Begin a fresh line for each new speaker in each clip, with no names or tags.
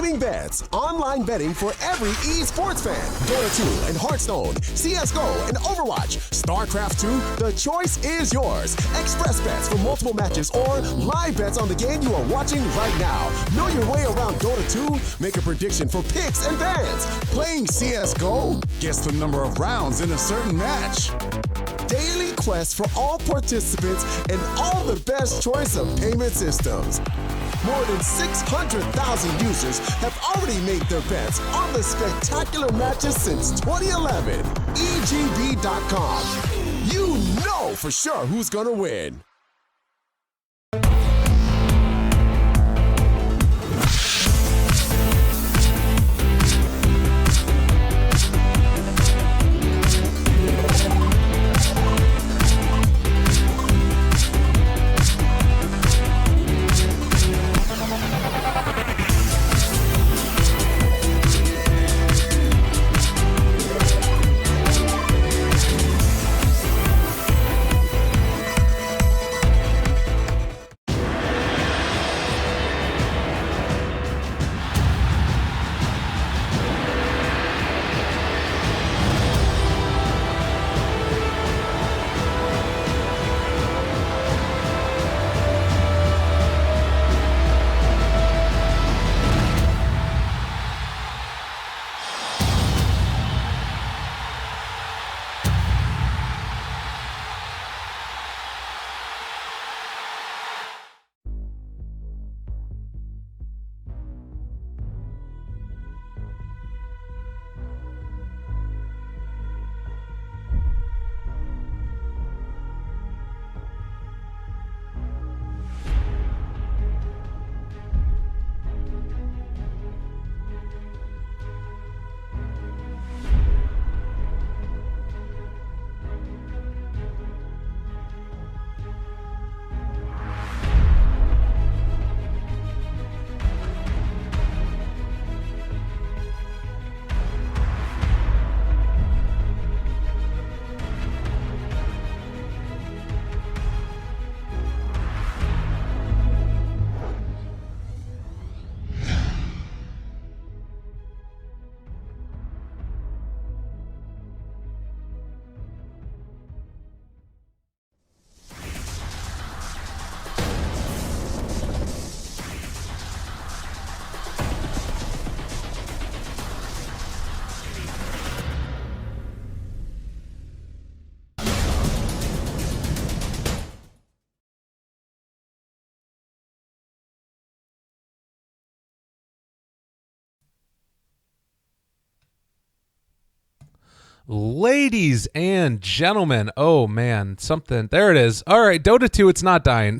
gaming bets, online betting for every esports fan. Dota 2 and Hearthstone, CSGO and Overwatch, StarCraft 2, the choice is yours. Express bets for multiple matches or live bets on the game you are watching right now. Know your way around Dota 2? Make a prediction for picks and bans. Playing CSGO? Guess the number of rounds in a certain match. Daily quest for all participants and all the best choice of payment systems. More than 600,000 users have already made their bets on the spectacular matches since 2011. EGB.com. You know for sure who's gonna win.
Ladies and gentlemen, oh man, something, there it is. All right, Dota 2, it's not dying.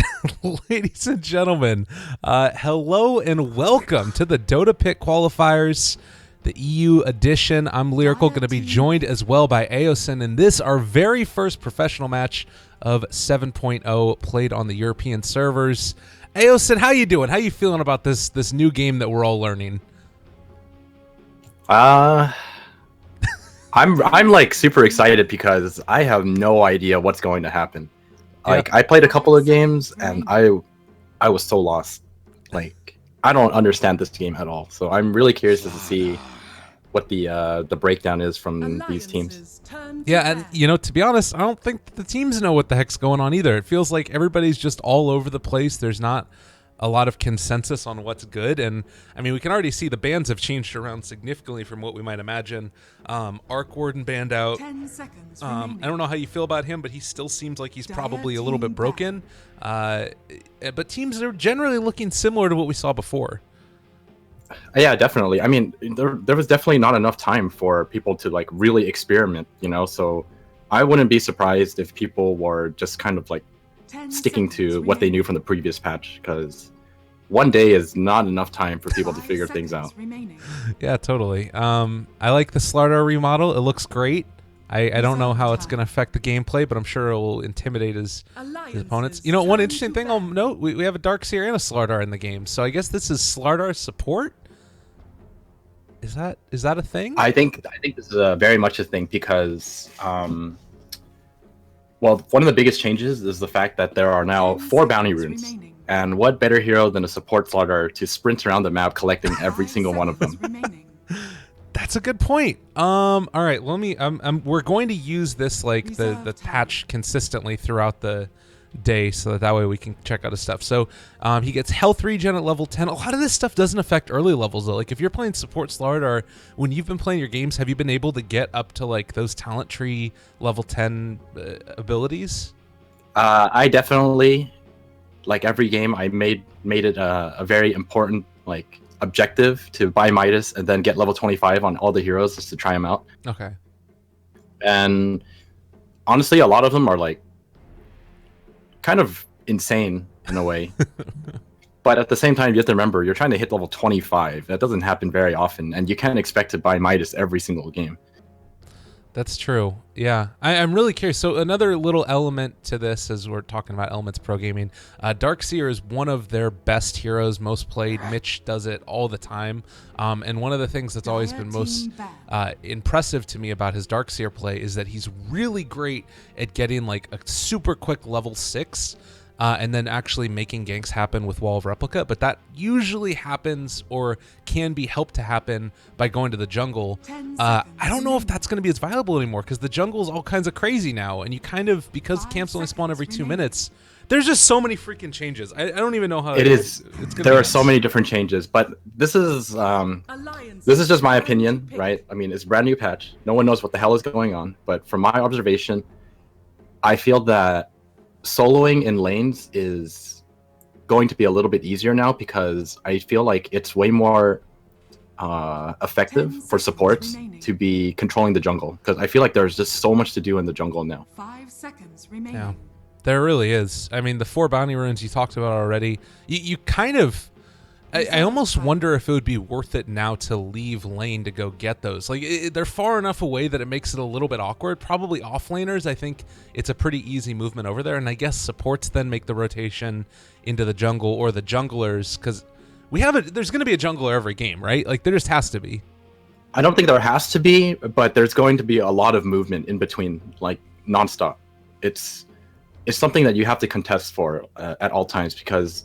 Ladies and gentlemen, hello and welcome to the Dota Pick Qualifiers, the EU edition. I'm Lyrical, going to be joined as well by Aosin in this, our very first professional match of 7.0 played on the European servers. Aosin, how you doing? How you feeling about this new game that we're all learning?
I'm like super excited because I have no idea what's going to happen. Like I played a couple of games and I was so lost. Like I don't understand this game at all. So I'm really curious to see what the breakdown is from these teams.
Yeah, and you know, to be honest, I don't think the teams know what the heck's going on either. It feels like everybody's just all over the place. There's not a lot of consensus on what's good, and I mean, we can already see the bans have changed around significantly from what we might imagine. Arc Warden banned out.
10 seconds
I don't know how you feel about him, but he still seems like he's probably a little bit broken. But teams are generally looking similar to what we saw before.
Yeah, definitely. I mean, there was definitely not enough time for people to like really experiment, you know. So I wouldn't be surprised if people were just kind of like sticking to what they knew from the previous patch, because one day is not enough time for people to figure things out.
Yeah, totally. I like the Slardar remodel. It looks great. I don't know how it's going to affect the gameplay, but I'm sure it will intimidate his opponents. You know, one interesting thing I'll note, we have a Darkseer and a Slardar in the game, so I guess this is Slardar's support? Is that a thing?
I think this is very much a thing because well, one of the biggest changes is the fact that there are now 4 bounty runes, And what better hero than a support slaughter to sprint around the map collecting every single one of them?
That's a good point. All right, let me. We're going to use this like the patch consistently throughout the day, so that way we can check out his stuff. So he gets health regen at level 10. A lot of this stuff doesn't affect early levels though. Like if you're playing support slaughter, or when you've been playing your games, have you been able to get up to like those talent tree level 10 abilities?
I definitely, like every game, I made it a very important like objective to buy Midas and then get level 25 on all the heroes just to try them out.
Okay.
And honestly, a lot of them are like kind of insane in a way. But at the same time, you have to remember, you're trying to hit level 25. That doesn't happen very often, and you can't expect to buy Midas every single game.
That's true. Yeah. I'm really curious. So another little element to this, as we're talking about Elements Pro Gaming, Darkseer is one of their best heroes, most played. Mitch does it all the time. And one of the things that's always been most impressive to me about his Darkseer play is that he's really great at getting like a super quick level 6 and then actually making ganks happen with Wall of Replica. But that usually happens or can be helped to happen by going to the jungle. I don't know if that's going to be as viable anymore because the jungle is all kinds of crazy now. And you kind of, because camps only spawn every 2 minutes, there's just so many freaking changes. I don't even know how
it is. There are so many different changes, but this is just my opinion, right? I mean, it's a brand new patch. No one knows what the hell is going on. But from my observation, I feel that soloing in lanes is going to be a little bit easier now because I feel like it's way more effective for supports to be controlling the jungle, because I feel like there's just so much to do in the jungle now.
5 seconds remaining.
Yeah, there really is. I mean, the 4 bounty runes you talked about already, you kind of, I almost wonder if it would be worth it now to leave lane to go get those. Like they're far enough away that it makes it a little bit awkward. Probably offlaners, I think it's a pretty easy movement over there. And I guess supports then make the rotation into the jungle, or the junglers, because there's going to be a jungler every game, right? Like there just has to be.
I don't think there has to be, but there's going to be a lot of movement in between, like nonstop. It's something that you have to contest for at all times, because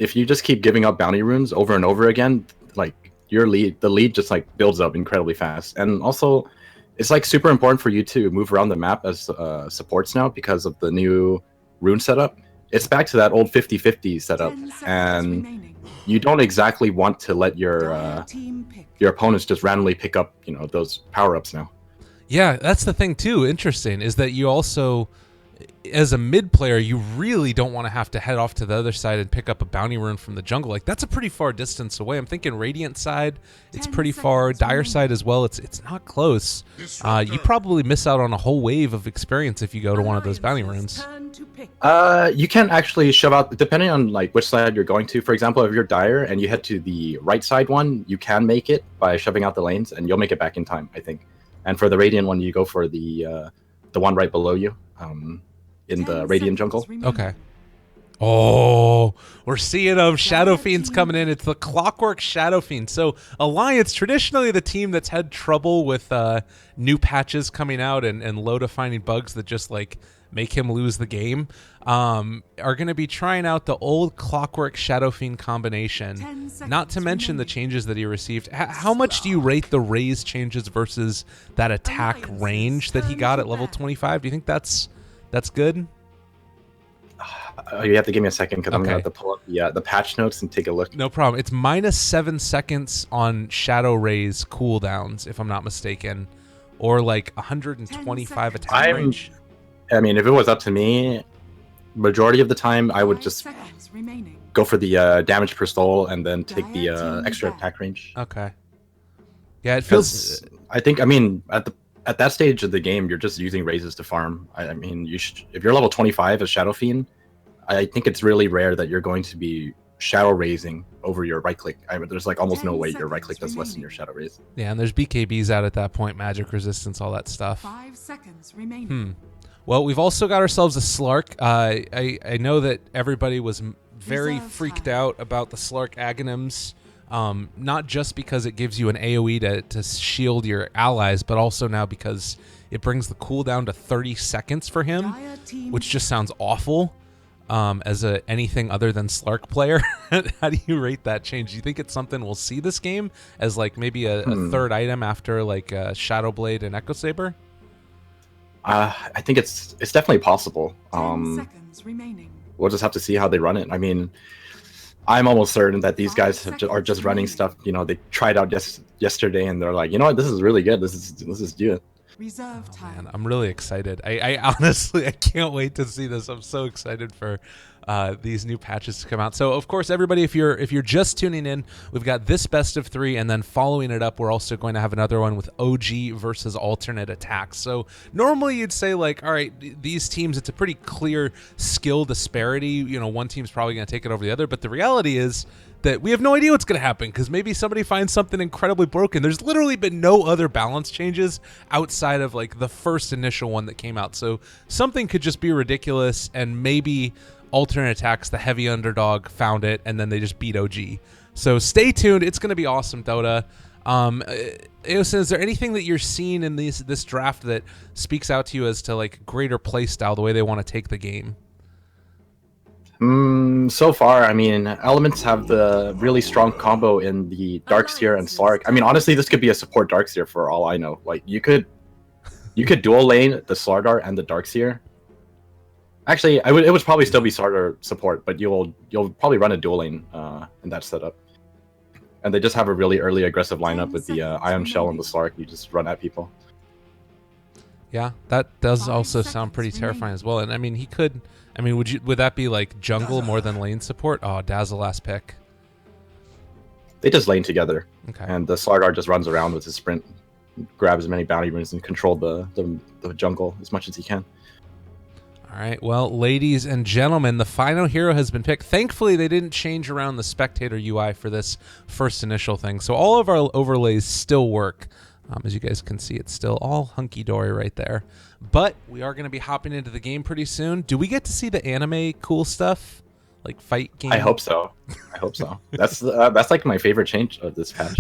if you just keep giving up bounty runes over and over again, like the lead just like builds up incredibly fast. And also, it's like super important for you to move around the map as supports now because of the new rune setup. It's back to that old 50-50 setup, and you don't exactly want to let your opponents just randomly pick up, those power-ups now.
Yeah, that's the thing too. Interesting is that you also, as a mid player, you really don't want to have to head off to the other side and pick up a bounty rune from the jungle. Like that's a pretty far distance away. I'm thinking Radiant side, it's pretty far. Dire side as well, it's not close. You probably miss out on a whole wave of experience if you go to one of those bounty runes.
You can actually shove out, depending on like which side you're going to. For example, if you're Dire and you head to the right side one, you can make it by shoving out the lanes, and you'll make it back in time, I think. And for the Radiant one, you go for the one right below you. In the Radiant jungle.
Okay. Oh, we're seeing them. Shadow Fiend's coming in. It's the Clockwork Shadow Fiend. So Alliance, traditionally the team that's had trouble with new patches coming out and low-defining bugs that just like make him lose the game, are going to be trying out the old Clockwork Shadow Fiend combination, not to mention the changes that he received. How much do you rate the raise changes versus that attack range that he got at level 25? Do you think that's good?
You have to give me a second because I'm going to have to pull up the patch notes and take a look.
No problem. It's -7 seconds on Shadow Raise cooldowns, if I'm not mistaken, or like 125 attack range.
I mean, if it was up to me, majority of the time, I would just go for the damage per soul and then take the extra attack range.
Okay. Yeah, it feels...
I think, I mean, at that stage of the game, you're just using raises to farm. I mean, if you're level 25 as Shadow Fiend, I think it's really rare that you're going to be shadow raising over your right click. I mean, there's like almost no way your right click does less than your shadow raise.
Yeah, and there's BKBs out at that point, magic resistance, all that stuff.
5 seconds remaining.
Well, we've also got ourselves a Slark. I know that everybody was very freaked out about the Slark Aghanims. Not just because it gives you an AoE to shield your allies, but also now because it brings the cooldown to 30 seconds for him, which just sounds awful. as a anything other than Slark player. How do you rate that change? Do you think it's something we'll see this game as like maybe a third item after like Shadow Blade and Echo Saber?
I think it's definitely possible.
10 seconds remaining.
We'll just have to see how they run it. I mean, I'm almost certain that these guys are just running stuff. You know, they tried out yesterday, and they're like, you know what, this is really good. This is good.
Reserve time.
Man, I'm really excited. I honestly, I can't wait to see this. I'm so excited for these new patches to come out. So, of course, everybody, if you're just tuning in, we've got this best of 3, and then following it up, we're also going to have another one with OG versus alternate attacks. So normally you'd say like, all right, these teams, it's a pretty clear skill disparity. You know, one team's probably going to take it over the other, but the reality is that we have no idea what's going to happen because maybe somebody finds something incredibly broken. There's literally been no other balance changes outside of like the first initial one that came out. So something could just be ridiculous, and maybe alternate attacks, the heavy underdog, found it, and then they just beat OG. So stay tuned. It's going to be awesome, Dota. Eosin, is there anything that you're seeing in this draft that speaks out to you as to like greater play style, the way they want to take the game?
So far, I mean, Elements have the really strong combo in the Darkseer and Slark. I mean, honestly, this could be a support Darkseer for all I know. Like, you could dual lane the Slardar and the Darkseer. Actually, it would probably still be Slardar support, but you'll probably run a dual lane in that setup. And they just have a really early aggressive lineup with the Ion Shell and the Slark. You just run at people.
Yeah, that does also sound pretty terrifying as well. And I mean, he could. I mean, would that be like jungle more than lane support? Oh, Dazzle last pick.
They just lane together.
Okay.
And the Slardar just runs around with his sprint, grabs as many bounty runes, and control the jungle as much as he can.
All right, well, ladies and gentlemen, the final hero has been picked. Thankfully, they didn't change around the spectator UI for this first initial thing, so all of our overlays still work. As you guys can see, it's still all hunky-dory right there. But we are going to be hopping into the game pretty soon. Do we get to see the anime cool stuff? Like fight game?
I hope so. I hope so. That's like my favorite change of this patch.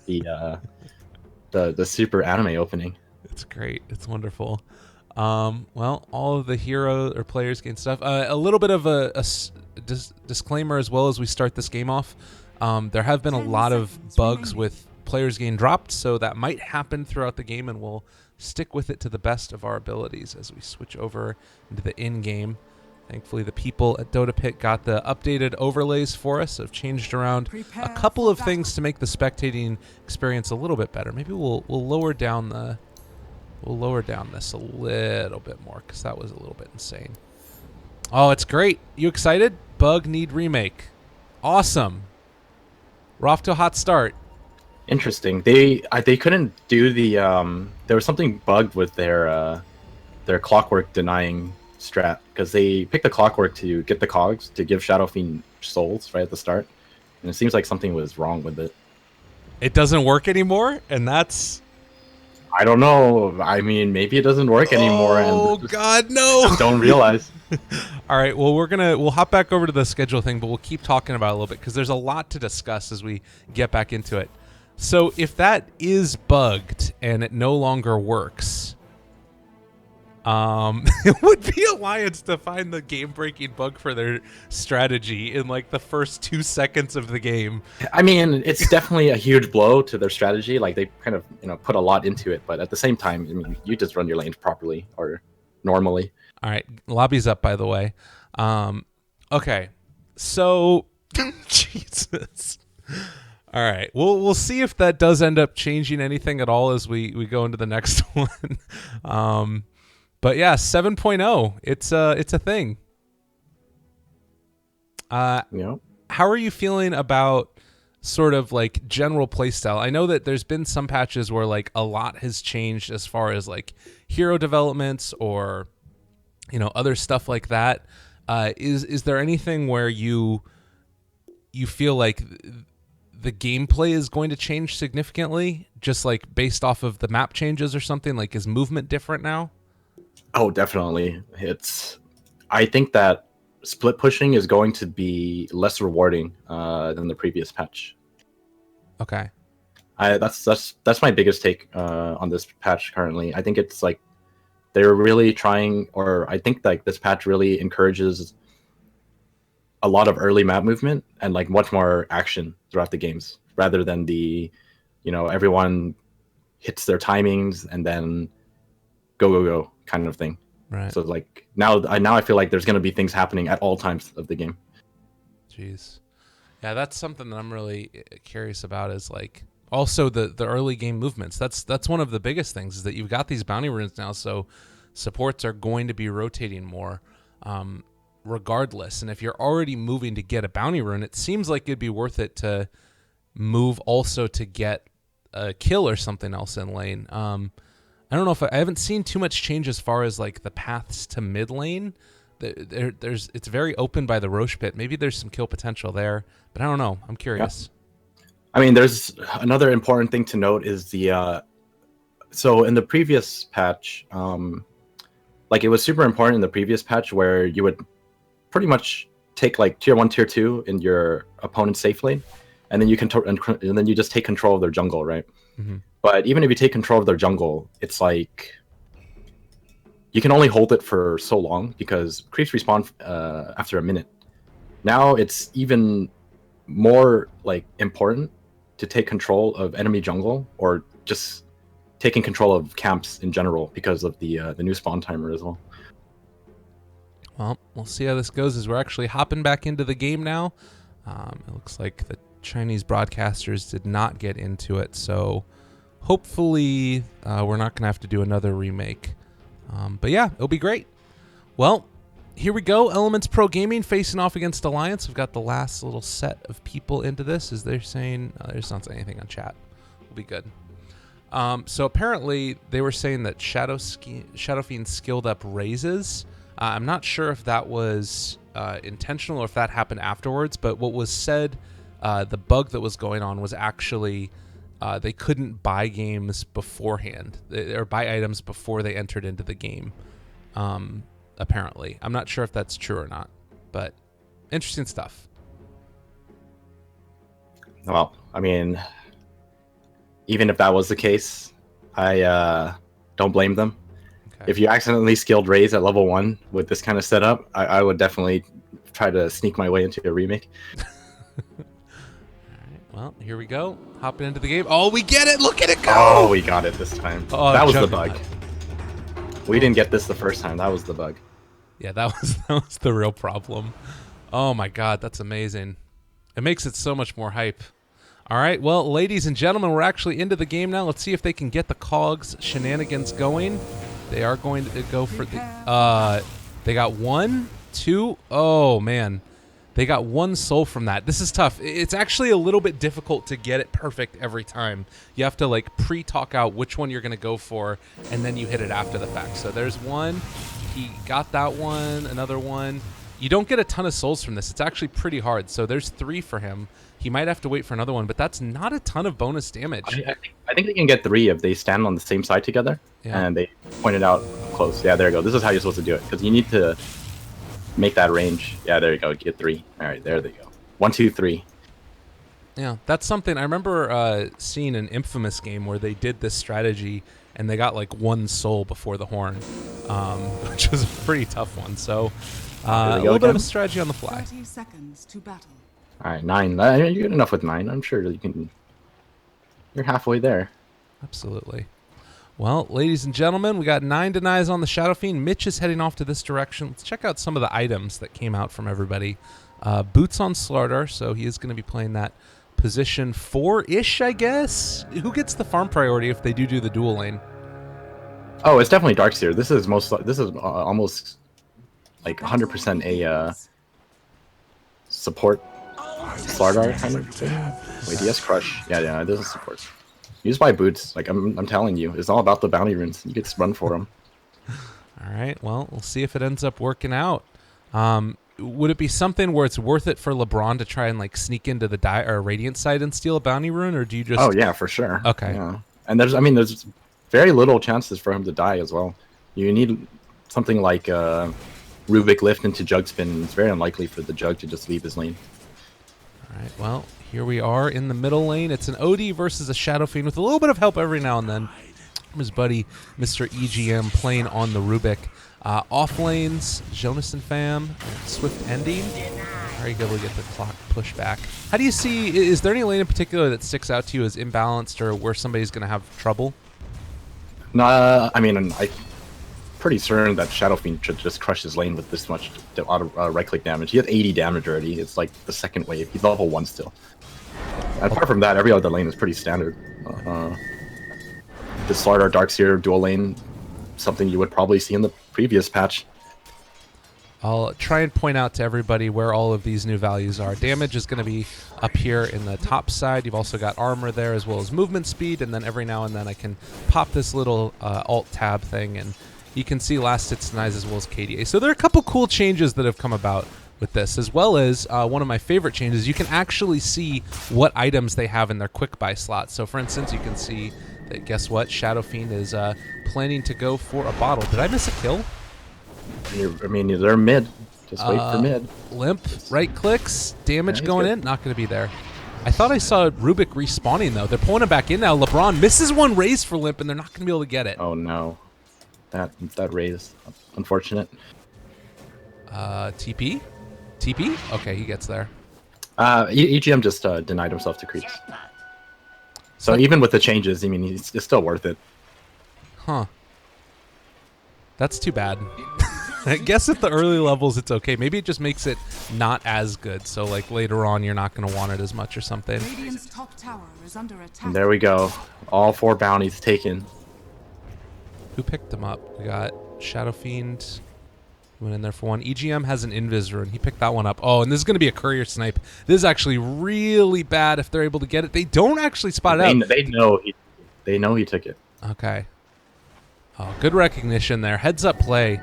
The super anime opening.
It's great. It's wonderful. Well, all of the hero or players gain stuff. A little bit of a disclaimer as well as we start this game off. There have been a lot of bugs with players gain dropped, so that might happen throughout the game, and we'll stick with it to the best of our abilities as we switch over into the in-game. Thankfully, the people at Dota Pit got the updated overlays for us. Have changed around a couple of things to make the spectating experience a little bit better. Maybe we'll lower down the this a little bit more because that was a little bit insane. Oh, it's great! You excited? Bug need remake. Awesome. We're off to a hot start.
Interesting. They couldn't do the there was something bugged with their clockwork denying strat because they picked the clockwork to get the cogs to give Shadow Fiend souls right at the start, and it seems like something was wrong with it.
It doesn't work anymore, and that's.
I don't know. I mean, maybe it doesn't work anymore.
Oh God, no!
Don't realize.
All right. Well, we'll hop back over to the schedule thing, but we'll keep talking about it a little bit because there's a lot to discuss as we get back into it. So if that is bugged and it no longer works, it would be Alliance to find the game-breaking bug for their strategy in like the first 2 seconds of the game.
I mean, it's definitely a huge blow to their strategy. Like they kind of put a lot into it, but at the same time, I mean, you just run your lanes properly or normally.
All right, lobby's up by the way. Okay, so Jesus. All right, we'll see if that does end up changing anything at all as we go into the next one. But yeah, 7.0, it's a thing.
Yeah.
How are you feeling about sort of like general playstyle? I know that there's been some patches where like a lot has changed as far as like hero developments or other stuff like that. Is there anything where you feel like the gameplay is going to change significantly, just like based off of the map changes or something? Like, is movement different now?
Oh, definitely. I think that split pushing is going to be less rewarding than the previous patch.
Okay.
That's my biggest take on this patch currently. I think it's like they're really trying, or I think like this patch really encourages a lot of early map movement and like much more action throughout the games, rather than the, everyone hits their timings and then go kind of thing.
Right.
So like now I feel like there's going to be things happening at all times of the game.
Jeez. Yeah, that's something that I'm really curious about, is like also the early game movements. That's one of the biggest things, is that you've got these bounty runes now, so supports are going to be rotating more regardless. And if you're already moving to get a bounty rune, it seems like it'd be worth it to move also to get a kill or something else in lane. I don't know if I haven't seen too much change as far as like the paths to mid lane. It's very open by the Roche pit. Maybe there's some kill potential there, but I don't know. I'm curious.
Yeah. I mean, there's another important thing to note is the so in the previous patch, like it was super important in the previous patch where you would pretty much take like tier 1, tier 2 in your opponent's safe lane, and then and then you just take control of their jungle, right?
Mm-hmm.
But even if you take control of their jungle, it's like you can only hold it for so long because creeps respawn after a minute. Now it's even more like important to take control of enemy jungle, or just taking control of camps in general, because of the new spawn timer as well.
Well, we'll see how this goes as we're actually hopping back into the game now. It looks like the Chinese broadcasters did not get into it, so hopefully we're not going to have to do another remake. But yeah, it'll be great. Well, here we go. Elements Pro Gaming facing off against Alliance. We've got the last little set of people into this. As they're saying, there's not anything on chat. We'll be good. So apparently they were saying that Shadow Fiend skilled up raises. I'm not sure if that was intentional or if that happened afterwards, but what was said, the bug that was going on was actually they couldn't buy games beforehand, or buy items before they entered into the game. Apparently, I'm not sure if that's true or not, but interesting stuff.
Well, I mean, even if that was the case, I don't blame them. Okay. If you accidentally skilled Raze at level 1 with this kind of setup, I would definitely try to sneak my way into a remake.
Well, here we go. Hopping into the game. Oh, we get it. Look at it go.
Oh, we got it this time.
Oh,
that was the bug. We didn't get this the first time. That was the bug.
Yeah, that was the real problem. Oh, my God. That's amazing. It makes it so much more hype. All right. Well, ladies and gentlemen, we're actually into the game now. Let's see if they can get the Cogs shenanigans going. They are going to go for the... they got 1, 2... Oh, man. They got 1 soul from that. This is tough. It's actually a little bit difficult to get it perfect every time. You have to like pre-talk out which one you're going to go for, and then you hit it after the fact. So there's 1. He got that one. Another 1. You don't get a ton of souls from this. It's actually pretty hard. So there's 3 for him. He might have to wait for another one, but that's not a ton of bonus damage.
I think they can get 3 if they stand on the same side together, and they point it out close. Yeah, there you go. This is how you're supposed to do it, because you need to make that range. Yeah, there you go. Get 3. All right, there they go. 1, 2, 3.
Yeah, that's something I remember seeing an Infamous game where they did this strategy and they got like 1 soul before the horn, which was a pretty tough one. So a little bit of a strategy on the fly.
30 seconds to battle.
All right, 9. You're good enough with 9. I'm sure you can. You're halfway there.
Absolutely. Well, ladies and gentlemen, we got 9 denies on the Shadow Fiend. Mitch is heading off to this direction. Let's check out some of the items that came out from everybody. Boots on Slardar, so he is going to be playing that position 4-ish, I guess. Who gets the farm priority if they do the dual lane?
Oh, it's definitely Darkseer. This is almost like 100% a support Slardar kind of thing. Wait, DS Crush. Yeah, this is support. Used by Boots. Like I'm telling you, it's all about the bounty runes. You get to run for them.
All right. Well, we'll see if it ends up working out. Would it be something where it's worth it for LeBron to try and like sneak into the Radiant side and steal a bounty rune, or do you just?
Oh yeah, for sure.
Okay.
Yeah. And there's very little chances for him to die as well. You need something like Rubik lift into Jug Spin. It's very unlikely for the Jug to just leave his lane.
All right. Well, here we are in the middle lane. It's an OD versus a Shadow Fiend with a little bit of help every now and then from his buddy, Mr. EGM, playing on the Rubik. Off lanes, Jonas and Fam, Swift ending. All Very good to get the clock pushed back. How do you see, is there any lane in particular that sticks out to you as imbalanced or where somebody's going to have trouble?
Nah, I mean, I'm pretty certain that Shadow Fiend should just crush his lane with this much auto right-click damage. He has 80 damage already. It's like the second wave. He's level 1 still. Apart from that, every other lane is pretty standard. The Slardar Darkseer dual lane, something you would probably see in the previous patch.
I'll try and point out to everybody where all of these new values are. Damage is going to be up here in the top side. You've also got armor there as well as movement speed, and then every now and then I can pop this little alt tab thing, and you can see last hits denies as well as KDA. So there are a couple cool changes that have come about with this, as well as one of my favorite changes. You can actually see what items they have in their quick buy slot. So for instance, you can see that, guess what, Shadow Fiend is planning to go for a bottle.Id I miss a kill?
I mean, they're mid. Just wait for mid.
Limp, right clicks, damage going in, not going to be there. I thought I saw Rubik respawning, though. They're pulling him back in now. LeBron misses one raise for Limp, and they're not going to be able to get it.
Oh, no. That raise. Unfortunate.
TP? TP? Okay, he gets there.
EGM just denied himself to creeps. So even with the changes, I mean, it's still worth it.
Huh. That's too bad. I guess at the early levels it's okay. Maybe it just makes it not as good. So like later on you're not going to want it as much or something.
Radiant's top tower is under attack.
And there we go. All 4 bounties taken.
Who picked them up? We got Shadow Fiend. Went in there for one. EGM has an Invis rune. He picked that one up. Oh, and this is going to be a courier snipe. This is actually really bad if they're able to get it. They don't actually spot it out.
They know he took it.
Okay. Oh, good recognition there. Heads up play.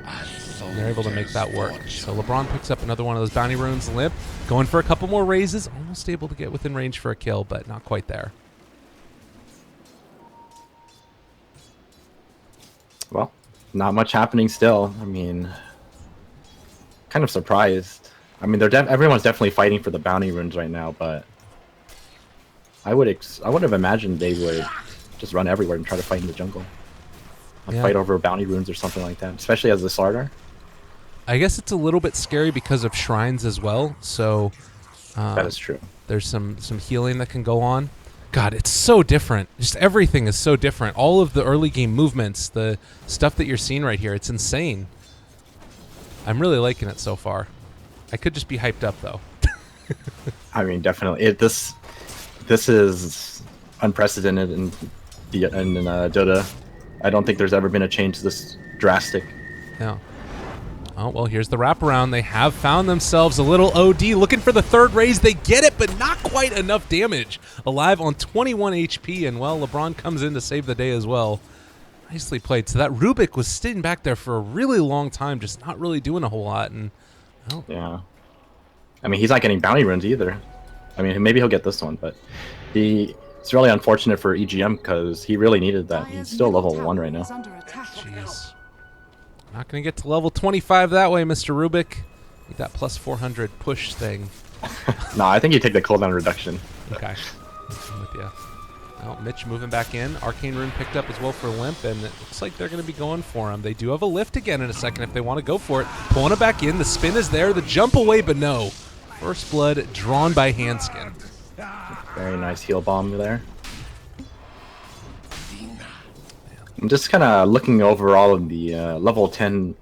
They're able to make that work. So LeBron picks up another one of those bounty runes. Limp going for a couple more raises. Almost able to get within range for a kill, but not quite there.
Well, not much happening still. I mean, kind of surprised. I mean, everyone's definitely fighting for the bounty runes right now, but I would have imagined they would just run everywhere and try to fight in the jungle. Fight over bounty runes or something like that, especially as the Slardar.
I guess it's a little bit scary because of shrines as well. So
that is true.
There's some healing that can go on. God, it's so different. Just everything is so different. All of the early game movements, the stuff that you're seeing right here, it's insane. I'm really liking it so far. I could just be hyped up though.
I mean, definitely. This is unprecedented in Dota. I don't think there's ever been a change this drastic.
Yeah. Oh, well, here's the wraparound. They have found themselves a little OD. Looking for the third raise. They get it, but not quite enough damage. Alive on 21 HP, and, well, LeBron comes in to save the day as well. Nicely played. So that Rubik was sitting back there for a really long time, just not really doing a whole lot. And well,
yeah. I mean, he's not getting bounty runes either. I mean, maybe he'll get this one, but it's really unfortunate for EGM because he really needed that. He's still level 1 right now.
Jeez. Not going to get to level 25 that way, Mr. Rubik. Need that plus 400 push thing.
No, I think you take the cooldown reduction.
Okay. I'm with you. Well, Mitch moving back in. Arcane Rune picked up as well for Limp, and it looks like they're going to be going for him. They do have a lift again in a second if they want to go for it. Pulling it back in. The spin is there. The jump away, but no. First blood drawn by Handskin.
Very nice heal bomb there. I'm just kind of looking over all of the level 10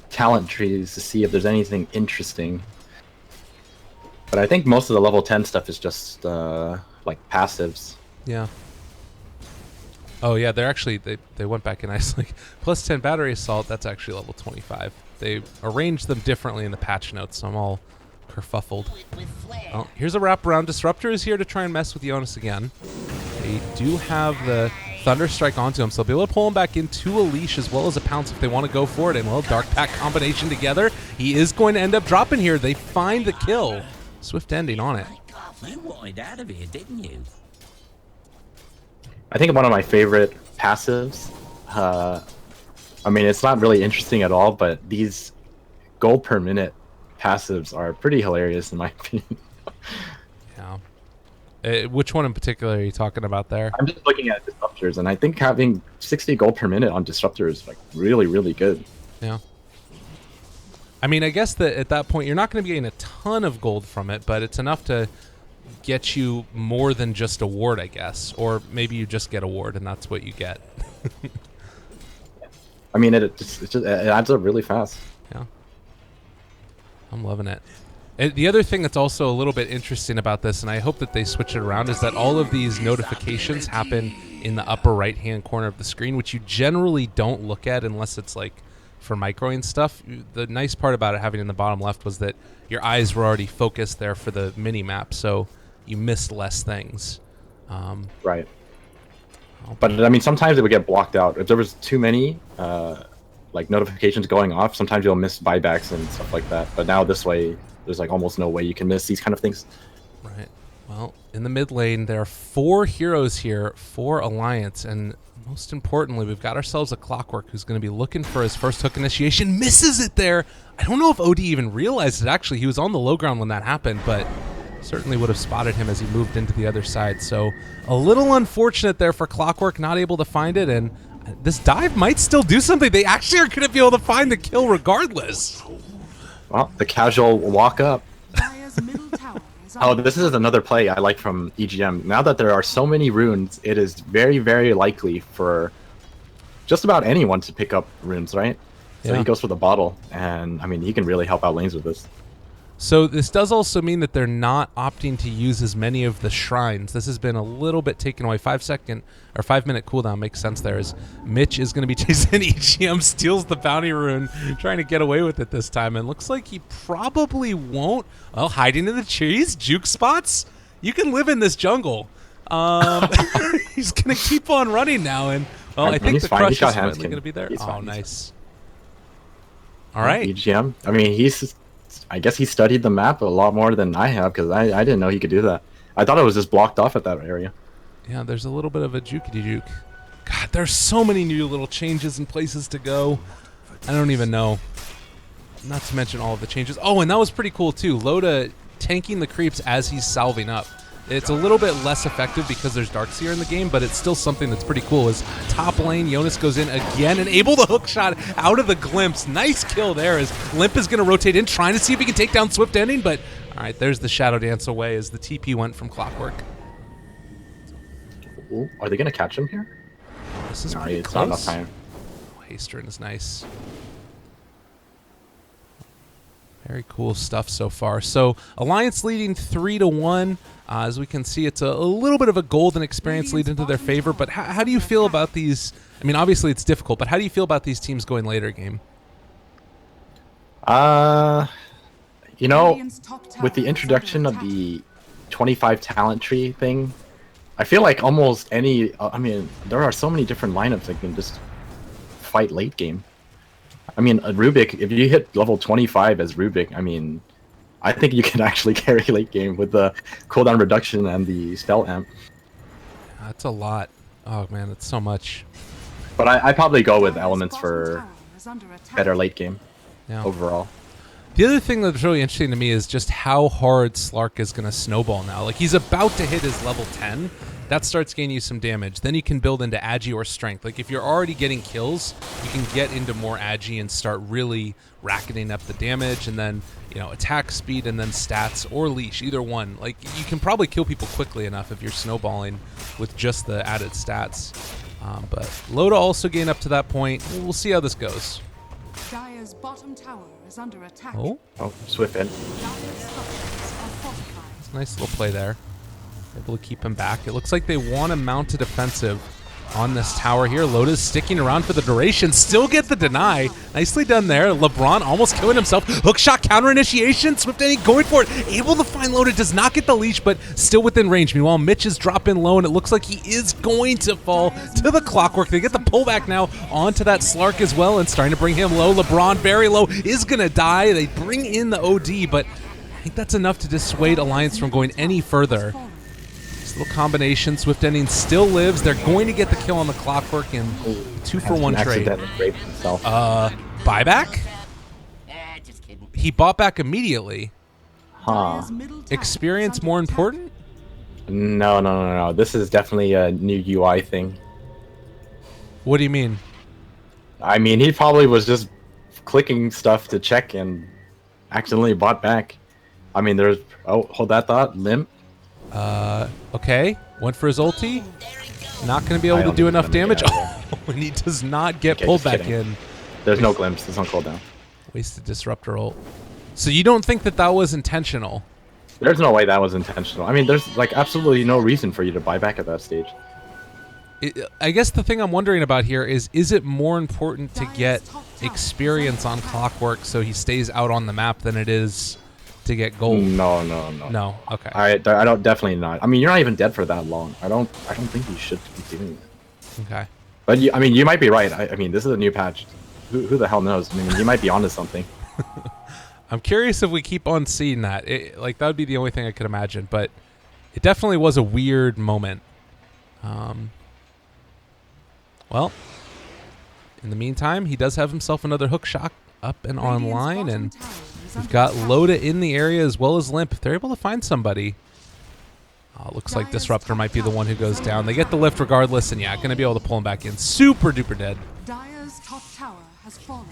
talent trees to see if there's anything interesting. But I think most of the level 10 stuff is just like passives.
Yeah. Oh yeah, they're actually they went back in nicely. Plus 10 battery assault, that's actually level 25. They arranged them differently in the patch notes, so I'm all kerfuffled. Well, here's a wraparound. Disruptor is here to try and mess with Jonas again. They do have the Thunder Strike onto him, so they'll be able to pull him back into a leash as well as a pounce if they want to go for it. And well, Dark Pack combination together. He is going to end up dropping here. They find the kill. Swift ending on it.
You wanted out of here, didn't you?
I think one of my favorite passives, I mean, it's not really interesting at all, but these gold per minute passives are pretty hilarious in my opinion.
Yeah. Which one in particular are you talking about there?
I'm just looking at disruptors, and I think having 60 gold per minute on disruptor is like really, really good.
Yeah. I mean, I guess that at that point you're not going to be getting a ton of gold from it, but it's enough to get you more than just a ward, I guess. Or maybe you just get a ward and that's what you get.
I mean, it adds up really fast.
Yeah. I'm loving it. The other thing that's also a little bit interesting about this, and I hope that they switch it around, is that all of these notifications happen in the upper right-hand corner of the screen, which you generally don't look at unless it's like for microing stuff. The nice part about it having in the bottom left was that your eyes were already focused there for the mini-map, so you missed less things.
Right. But I mean, sometimes it would get blocked out. If there was too many like notifications going off, sometimes you'll miss buybacks and stuff like that. But now this way, there's like almost no way you can miss these kind of things.
Right. Well, in the mid lane, there are 4 heroes here for Alliance, and most importantly, we've got ourselves a Clockwork who's going to be looking for his first hook initiation. Misses it there. I don't know if OD even realized it. Actually, he was on the low ground when that happened, but certainly would have spotted him as he moved into the other side. So a little unfortunate there for Clockwork, not able to find it, and this dive might still do something. They actually are going to be able to find the kill regardless.
Well, the casual walk up.
Dire's middle tower is
Oh,
under
this is another play I like from EGM. Now that there are so many runes, it is very, very likely for just about anyone to pick up runes, right? So
Yeah.
he goes for the bottle, and I mean, he can really help out lanes with this.
So this does also mean that they're not opting to use as many of the shrines. This has been a little bit taken away. 5-minute cooldown makes sense there, as Mitch is going to be chasing EGM, steals the bounty rune, trying to get away with it this time, and looks like he probably won't. Well, hiding in the trees, juke spots. You can live in this jungle. He's going to keep on running now, and well, I
And
think
he's
the
fine.
crush
He's
is
got
finally
Hanskin.
going to be there.
He's
Oh,
fine.
nice. All right.
EGM. I mean, I guess he studied the map a lot more than I have, because I didn't know he could do that. I thought it was just blocked off at that area.
Yeah, there's a little bit of a jukety juke. God, there's so many new little changes and places to go. I don't even know. Not to mention all of the changes. Oh, and that was pretty cool too. Loda tanking the creeps as he's salving up. It's a little bit less effective because there's Darkseer in the game, but it's still something that's pretty cool. As top lane, Jonas goes in again and able to hook shot out of the glimpse. Nice kill there as Limp is going to rotate in, trying to see if he can take down Swift Ending, but all right, there's the Shadow Dance away as the TP went from Clockwork.
Ooh, are they going to catch him here?
This is
No,
pretty
it's not enough
close.
time.
Oh, Hasterin is nice. Very cool stuff so far. So Alliance leading 3-1. As we can see, it's a little bit of a golden experience lead into their favor. But how do you feel about these? I mean, obviously it's difficult, but how do you feel about these teams going later game?
You know,
Radiant's top tower
with the
is
introduction
under
of
attack.
the 25 talent tree thing, I feel like almost any, I mean, there are so many different lineups that can just fight late game. I mean, Rubik, if you hit level 25 as Rubik, I mean, I think you can actually carry late game with the cooldown reduction and the spell amp.
That's a lot. Oh man, that's so much.
But I probably go with
Dire's
elements
bottom
for
tower is under attack.
better late game
Yeah.
overall.
The other thing that's really interesting to me is just how hard Slark is going to snowball now. Like, he's about to hit his level 10. That starts gaining you some damage. Then you can build into Agi or Strength. Like, if you're already getting kills, you can get into more Agi and start really racketing up the damage. And then, you know, attack speed and then stats or leash, either one. Like, you can probably kill people quickly enough if you're snowballing with just the added stats. But Loda also gain up to that point. We'll see how this goes.
Dire's bottom tower is under attack.
Oh,
Oh, Swift in.
Dire's structures are fortified.
nice little play there. Able to keep him back. It looks like they want to mount a defensive on this tower here. Loda's sticking around for the duration. Still get the deny. Nicely done there. LeBron almost killing himself. Hook shot counter initiation. Swift Ending going for it. Able to find Loda. Does not get the leash, but still within range. Meanwhile, Mitch is dropping low, and it looks like he is going to fall to the Clockwork. They get the pullback now onto that Slark as well, and starting to bring him low. LeBron very low is going to die. They bring in the OD, but I think that's enough to dissuade Alliance from going any further. Little combination. Swift Ending still lives. They're going to get the kill on the Clockwork in 2-for-1 trade.
Accidentally raped himself.
Buyback?
Just kidding.
He bought back immediately.
Huh.
Dire's middle tower
Experience
is under
more
attack.
important?
No. This is definitely a new UI thing.
What do you mean?
I mean, he probably was just clicking stuff to check, and accidentally bought back. I mean, there's... Oh, hold that thought. Limp.
Okay. Went for his ulti. Not going to be able to do enough damage. Oh, and he does not get
Okay,
pulled
just
back
kidding.
in.
There's no glimpse. There's no cooldown.
Wasted disruptor ult. So you don't think that that was intentional?
There's no way that was intentional. I mean, there's like absolutely no reason for you to buy back at that stage.
I guess the thing I'm wondering about here is it more important to get experience on Clockwork so he stays out on the map than it is to get gold?
No.
No. Okay.
I don't, definitely not. I mean, you're not even dead for that long. I don't think you should be doing it.
Okay.
But I mean, you might be right. I mean, this is a new patch. Who the hell knows? I mean, you might be onto something.
I'm curious if we keep on seeing that. Like, that would be the only thing I could imagine. But it definitely was a weird moment. Well, in the meantime, he does have himself another hook shot up and online, and we've got Loda in the area as well as Limp. If they're able to find somebody, looks like Disruptor might be the one who goes down. They get the lift regardless, and yeah, going to be able to pull him back in. Super duper dead.
Dire's top tower has fallen.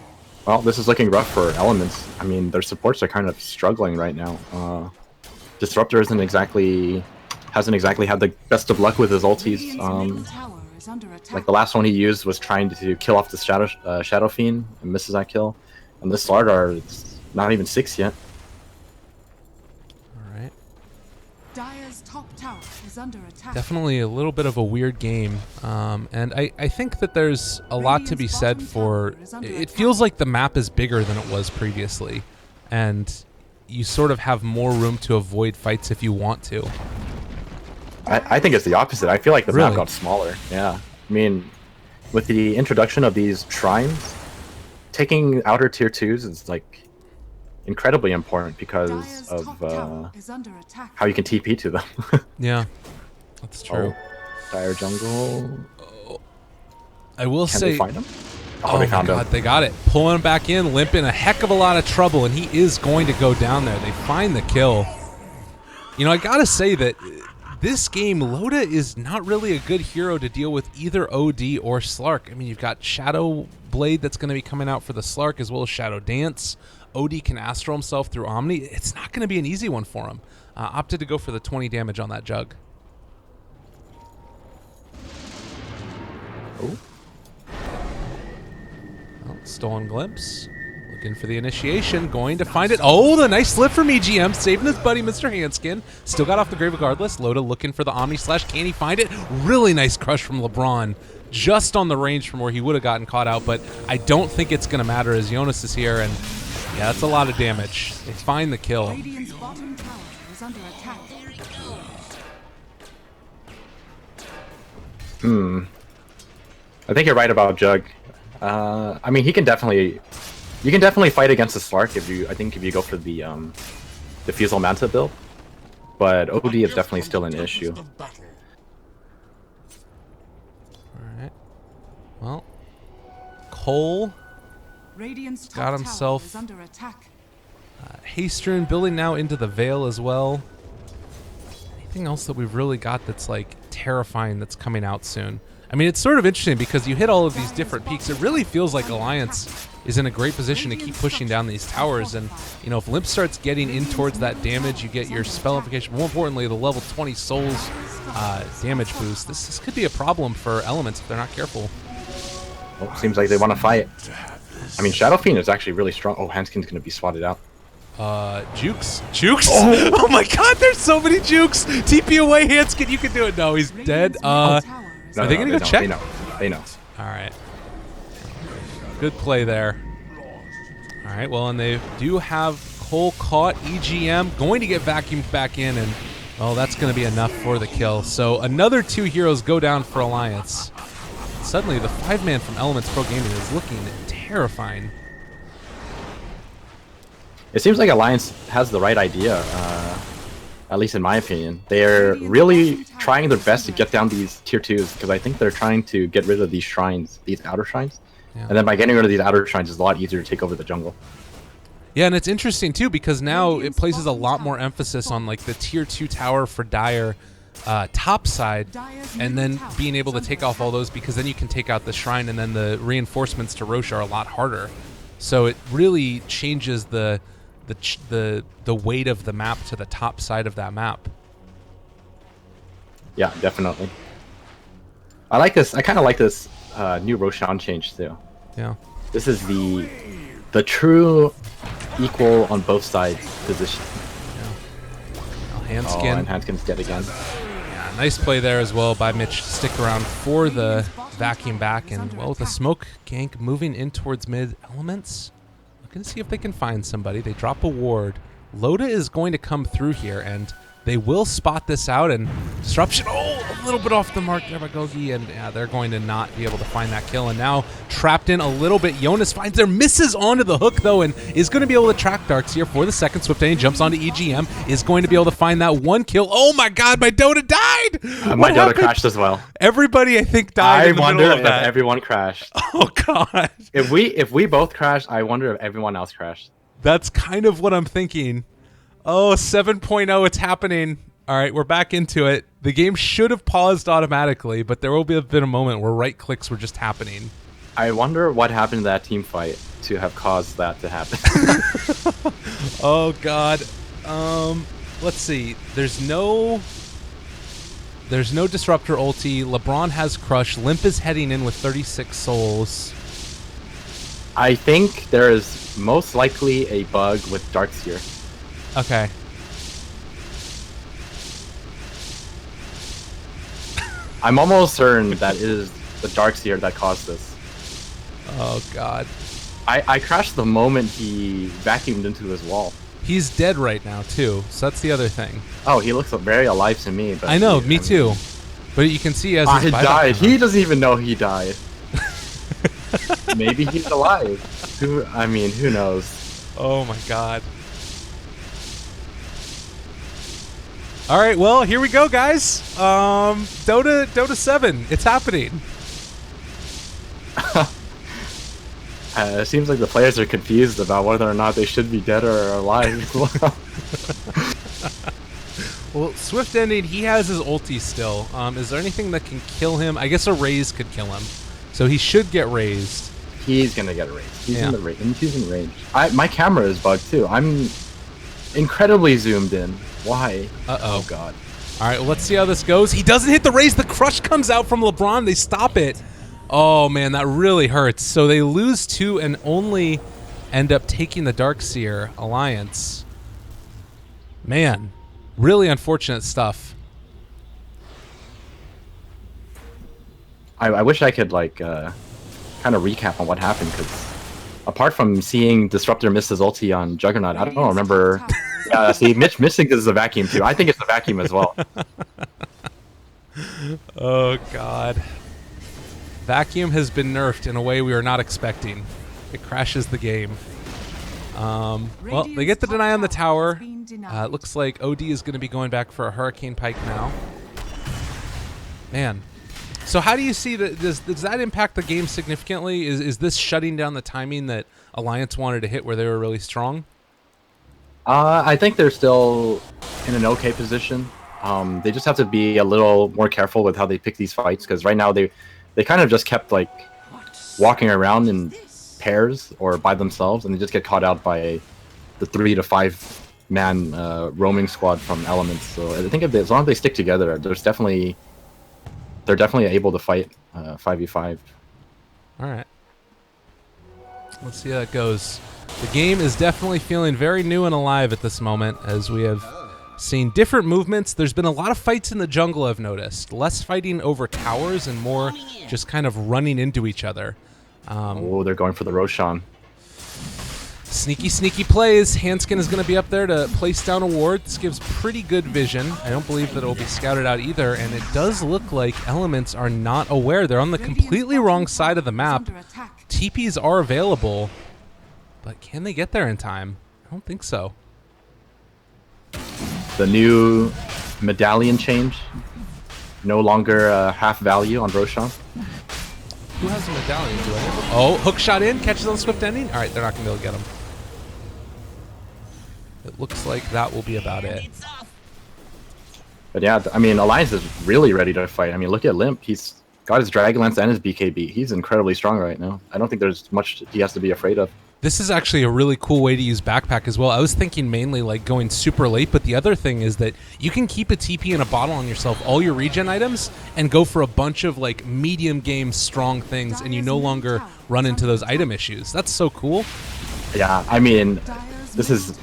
Well, this is looking rough for Elements. I mean, their supports are kind of struggling right now. Disruptor hasn't exactly had the best of luck with his ultis. Like the last one he used was trying to kill off the Shadow Fiend and misses that kill. And this Slardar, it's not even 6 yet.
All right.
Dire's top tower is under attack.
Definitely a little bit of a weird game. And I think that there's a lot to be said for... It feels like the map is bigger than it was previously. And you sort of have more room to avoid fights if you want to.
I think it's the opposite. I feel like the
Really?
map got smaller. Yeah. I mean, with the introduction of these shrines, taking outer tier 2s is like incredibly important because
Dire's
of
top tower is under attack.
how you can TP to them.
Yeah, that's true.
Dire jungle.
I will
Can
say...
they find him?
Oh
they
my
found
god,
him.
they got it. Pulling him back in, Limp in a heck of a lot of trouble, and he is going to go down there. They find the kill. You know, I gotta say that this game, Loda is not really a good hero to deal with either OD or Slark. I mean, you've got Shadow Blade that's going to be coming out for the Slark, as well as Shadow Dance. OD can Astral himself through Omni. It's not going to be an easy one for him. Opted to go for the 20 damage on that Jug.
Oh.
Well, stolen Glimpse. Looking for the initiation. Going to find it. Oh, the nice slip from EGM. Saving his buddy, Mr. Handskin. Still got off the grave regardless. Loda looking for the Omni Slash. Can he find it? Really nice crush from LeBron. Just on the range from where he would have gotten caught out, but I don't think it's going to matter as Jonas is here, and yeah, that's a lot of damage. They find the kill.
Radiant's bottom tower is under attack.
I think you're right about Jug. I mean, you can definitely fight against the Slark if you go for the Diffusal Manta build, but OD is definitely still an issue.
Alright. Well, Cole
Radiant's top
got
tower
himself
is under attack.
Hastrun building now into the Veil as well. Anything else that we've really got that's like terrifying that's coming out soon? I mean, it's sort of interesting because you hit all of these different peaks. It really feels like Alliance is in a great position to keep pushing down these towers. And, you know, if Limp starts getting in towards that damage, you get your spellification. More importantly, the level 20 Souls damage boost. This could be a problem for Elements if they're not careful.
Well, seems like they want to fight. I mean, Shadow Fiend is actually really strong. Oh, Hanskin's going to be swatted out.
Jukes? Jukes? Oh my god, there's so many Jukes! TP away, Hanskin, you can do it. No, he's dead. Are they gonna go check?
They know.
Alright. Good play there. Alright, well, and they do have Cole caught. EGM going to get vacuumed back in, and, well, that's going to be enough for the kill. So another 2 heroes go down for Alliance. Suddenly, the 5-man from Elements Pro Gaming is looking terrifying.
It seems like Alliance has the right idea, at least in my opinion. They're really trying their best to get down these tier 2s, because I think they're trying to get rid of these shrines, these outer shrines.
Yeah.
And then by getting rid of these outer shrines, it's a lot easier to take over the jungle.
Yeah, and it's interesting, too, because now it places a lot more emphasis on, like, the tier 2 tower for Dire top side, and then being able to take off all those, because then you can take out the shrine, and then the reinforcements to Roche are a lot harder. So it really changes the the weight of the map to the top side of that map.
Yeah, definitely. I like this. I kind of like this new Roshan change too.
Yeah.
This is the true equal on both sides position.
Handskin.
Oh, and Handskin's dead again.
Yeah, nice play there as well by Mitch to stick around for the vacuum back. And, well, with the smoke gank moving in towards mid elements, looking to see if they can find somebody. They drop a ward. Loda is going to come through here, and they will spot this out, and disruption, a little bit off the mark there by Gogi, and yeah, they're going to not be able to find that kill. And now trapped in a little bit, Jonas finds there, misses onto the hook though, and is going to be able to track Darks here for the second. Swiftane jumps onto EGM, is going to be able to find that one kill. Oh my god, my Dota died!
My Dota crashed as well.
Everybody, I think, died in the
wonder
middle of
if
that.
everyone crashed.
Oh god.
If we both crashed, I wonder if everyone else crashed.
That's kind of what I'm thinking. Oh, 7.0, it's happening. All right, we're back into it. The game should have paused automatically, but there will be a bit of a moment where right clicks were just happening.
I wonder what happened to that team fight to have caused that to happen.
Oh god. Let's see. There's no disruptor ulti. LeBron has crush. Limp is heading in with 36 souls.
I think there is most likely a bug with Darks here.
Okay.
I'm almost certain that it is the Darkseer that caused this.
Oh god.
I crashed the moment he vacuumed into his wall.
He's dead right now too, so that's the other thing.
Oh, he looks very alive to me. But
I know, me too. But you can see as
he died. He doesn't even know he died. Maybe he's alive. Who knows?
Oh my god. All right, well, here we go, guys. Dota 7, it's happening.
It seems like the players are confused about whether or not they should be dead or alive.
Well, Swift Ending, he has his ulti still. Is there anything that can kill him? I guess a raise could kill him. So he should get raised.
He's gonna get raised. He's in the range. He's in range. My camera is bugged too. I'm incredibly zoomed in. Why? Oh god.
All right, well, let's see how this goes. He doesn't hit the raise. The crush comes out from LeBron. They stop it. Oh man, that really hurts. So they lose 2 and only end up taking the Darkseer Alliance. Man, really unfortunate stuff.
I wish I could like kind of recap on what happened, because apart from seeing Disruptor miss his ulti on Juggernaut, I don't remember. See, Mitch missing is the vacuum too. I think it's the vacuum as well.
Oh god. Vacuum has been nerfed in a way we were not expecting. It crashes the game. Well, they get the deny on the tower. It looks like OD is going to be going back for a Hurricane Pike now. Man. So how do you see that? Does that impact the game significantly? Is this shutting down the timing that Alliance wanted to hit where they were really strong?
I think they're still in an okay position. They just have to be a little more careful with how they pick these fights, because right now they kind of just kept like walking around in pairs or by themselves, and they just get caught out by the 3 to 5 man roaming squad from Elements. So I think as long as they stick together, they're definitely able to fight 5v5.
All right. Let's see how that goes. The game is definitely feeling very new and alive at this moment, as we have seen different movements. There's been a lot of fights in the jungle, I've noticed. Less fighting over towers and more just kind of running into each other.
Oh, they're going for the Roshan.
Sneaky plays. Handskin is going to be up there to place down a ward. This gives pretty good vision. I don't believe that it will be scouted out either, and it does look like Elements are not aware. They're on the completely wrong side of the map. TPs are available, but can they get there in time? I don't think so.
The new medallion change. No longer half value on Roshan.
Who has a medallion? Do I ever? Oh, hook shot in, catches on Swift Ending. All right, they're not going to be able to get him. It looks like that will be about it.
But yeah, I mean, Alliance is really ready to fight. I mean, look at Limp. He's got his Dragonlance and his BKB. He's incredibly strong right now. I don't think there's much he has to be afraid of.
This is actually a really cool way to use backpack as well. I was thinking mainly like going super late, but the other thing is that you can keep a TP and a bottle on yourself, all your regen items, and go for a bunch of like medium game strong things, and you no longer run into those item issues. That's so cool.
Yeah, I mean, this is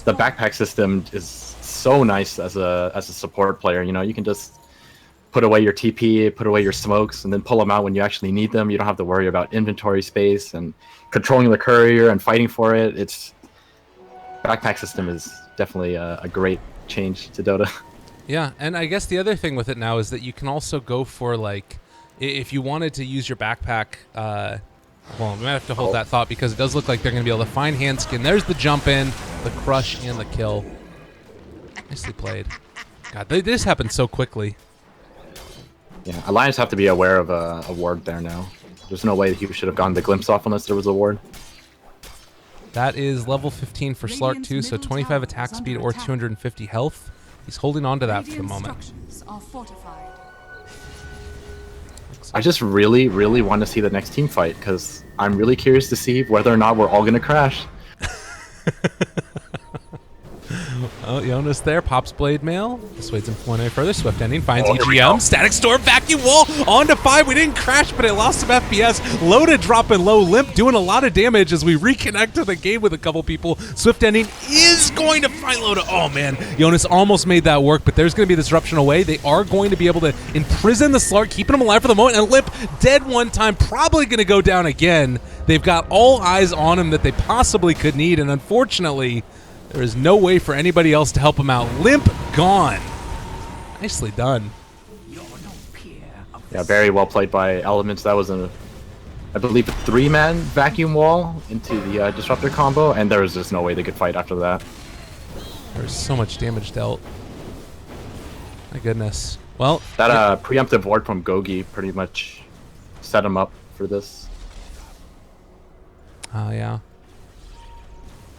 the backpack system is so nice as a support player. You know, you can just put away your TP, put away your smokes, and then pull them out when you actually need them. You don't have to worry about inventory space and controlling the courier and fighting for it. It's backpack system is definitely a great change to Dota.
Yeah, and I guess the other thing with it now is that you can also go for like, if you wanted to use your backpack. Well, we might have to hold that thought because it does look like they're going to be able to find hand skin. There's the jump in, the crush, and the kill. Nicely played. God, this happened so quickly.
Yeah, Alliance have to be aware of a ward there now. There's no way that he should have gotten the glimpse off unless there was a ward.
That is level 15 for Slark too, so 25 attack speed or 250 health. He's holding on to that for the moment.
I just really, really want to see the next team fight because I'm really curious to see whether or not we're all going to crash.
Oh, Jonas there, pops blade mail. Dissuades him from any further. Swift ending finds EGM. Static storm, vacuum wall, on to 5. We didn't crash, but it lost some FPS. Loaded dropping low, Limp doing a lot of damage as we reconnect to the game with a couple people. Swift ending is going to find Loda. Oh man, Jonas almost made that work, but there's going to be disruption away. They are going to be able to imprison the Slark, keeping him alive for the moment, and Limp dead one time, probably going to go down again. They've got all eyes on him that they possibly could need, and unfortunately, there is no way for anybody else to help him out. Limp gone. Nicely done.
Yeah, very well played by Elements. That was I believe, a 3-man vacuum wall into the disruptor combo, and there was just no way they could fight after that.
There's so much damage dealt. My goodness. Well,
that preemptive ward from Gogi pretty much set him up for this.
Oh yeah.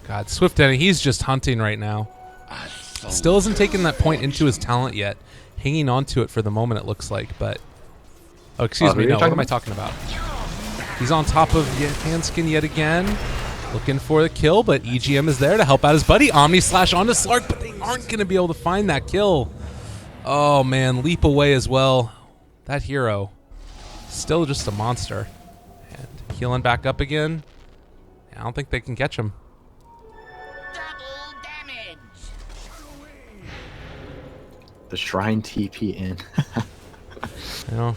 God, Swift Denny, he's just hunting right now. Still hasn't taken that point into his talent yet. Hanging on to it for the moment, it looks like, but... Oh, excuse me, no, what am I talking about? He's on top of Handskin yet again. Looking for the kill, but EGM is there to help out his buddy. Omni slash onto Slark, but they aren't going to be able to find that kill. Oh, man, leap away as well. That hero, still just a monster. And healing back up again. I don't think they can catch him.
The Shrine TP in.
You know,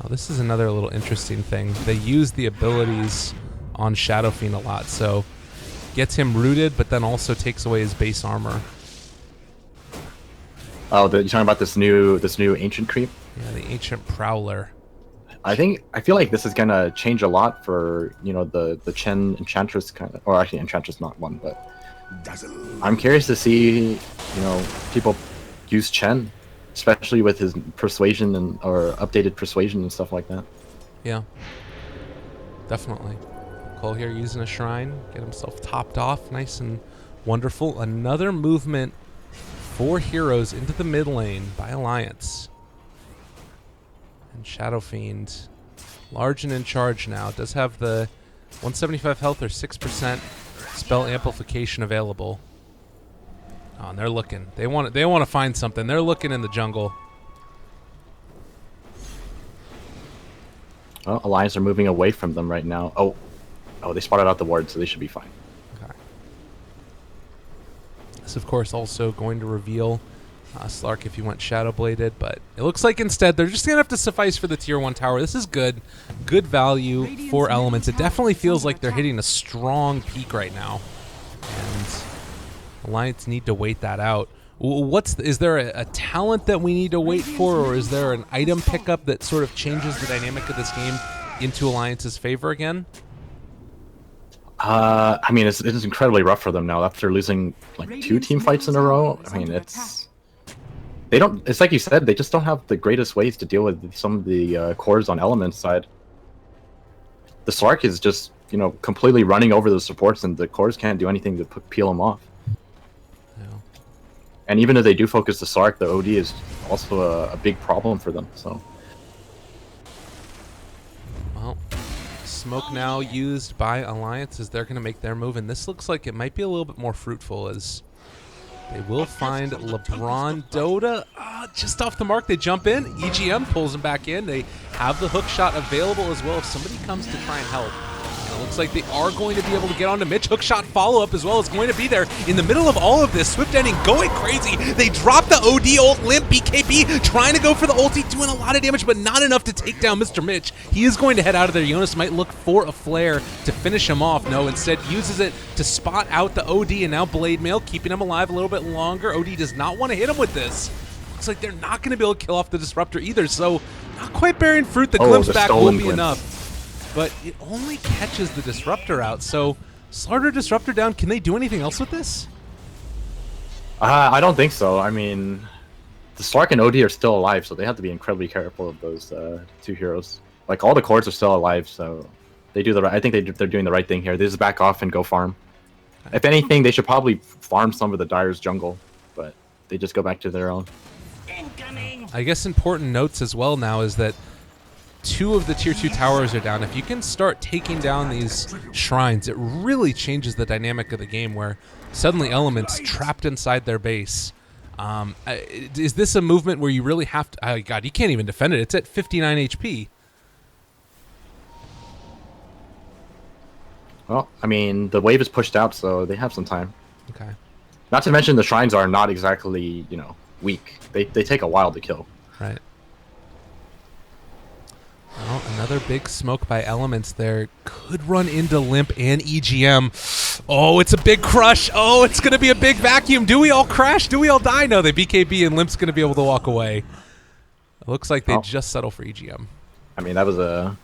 oh, this is another little interesting thing. They use the abilities on Shadow Fiend a lot, so gets him rooted, but then also takes away his base armor.
Oh, you're talking about this new ancient creep?
Yeah, the Ancient Prowler.
I feel like this is gonna change a lot for the Chen Enchantress kind of, or actually Enchantress not one, but I'm curious to see people use Chen, especially with his persuasion or updated persuasion and stuff like that.
Yeah, definitely. Cole here using a shrine, get himself topped off, nice and wonderful. Another movement for heroes into the mid lane by Alliance. And Shadow Fiend, large and in charge now. Does have the 175 health or 6% spell amplification available. Oh, and they're looking. They want to find something. They're looking in the jungle.
Well, Alliance are moving away from them right now. Oh, they spotted out the ward, so they should be fine.
Okay. This, of course, also going to reveal Slark if you went Shadow Bladed, but it looks like instead they're just going to have to suffice for the tier 1 tower. This is good value for Elements. It definitely feels like they're hitting a strong peak right now. And Alliance need to wait that out. Is there a talent that we need to wait for, or is there an item pickup that sort of changes the dynamic of this game into Alliance's favor again?
I mean, it's incredibly rough for them now after losing like 2 team fights in a row. I mean, it's like you said, they just don't have the greatest ways to deal with some of the cores on Element's side. The Slark is just completely running over the supports, and the cores can't do anything to peel them off. And even if they do focus the Slark, the OD is also a big problem for them. So,
well, smoke now used by Alliance as they're going to make their move, and this looks like it might be a little bit more fruitful as they will find LeBron. Dota just off the mark. They jump in. EGM pulls them back in. They have the hook shot available as well if somebody comes to try and help. And it looks like they are going to be able to get onto Mitch. Hook shot follow-up as well is going to be there. In the middle of all of this, Swift Ending going crazy. They drop the OD ult, Limp, BKB trying to go for the ulti, doing a lot of damage, but not enough to take down Mr. Mitch. He is going to head out of there. Jonas might look for a flare to finish him off. No, instead uses it to spot out the OD, and now Blade Mail keeping him alive a little bit longer. OD does not want to hit him with this. Looks like they're not going to be able to kill off the Disruptor either, so not quite bearing fruit. The glimpse back will be enough. But it only catches the Disruptor out, so Slaughter Disruptor down. Can they do anything else with this?
I don't think so. I mean, the Slark and OD are still alive, so they have to be incredibly careful of those two heroes. Like, all the cores are still alive, so they do the right. I think they're doing the right thing here. They just back off and go farm. If anything, they should probably farm some of the Dire's jungle, but they just go back to their own.
Incoming.
I guess important notes as well now is that 2 of the tier 2 towers are down. If you can start taking down these shrines, it really changes the dynamic of the game where suddenly Element's trapped inside their base. Is this a movement where you really have to... Oh, God, you can't even defend it. It's at 59 HP.
Well, I mean, the wave is pushed out, so they have some time.
Okay.
Not to mention the shrines are not exactly, you know, weak. They take a while to kill.
Right. Well, another big smoke by Elements there. Could run into Limp and EGM. Oh, it's a big crush. Oh, it's going to be a big vacuum. Do we all crash? Do we all die? No, they BKB and Limp's going to be able to walk away. It looks like they just settle for EGM.
I mean, that was a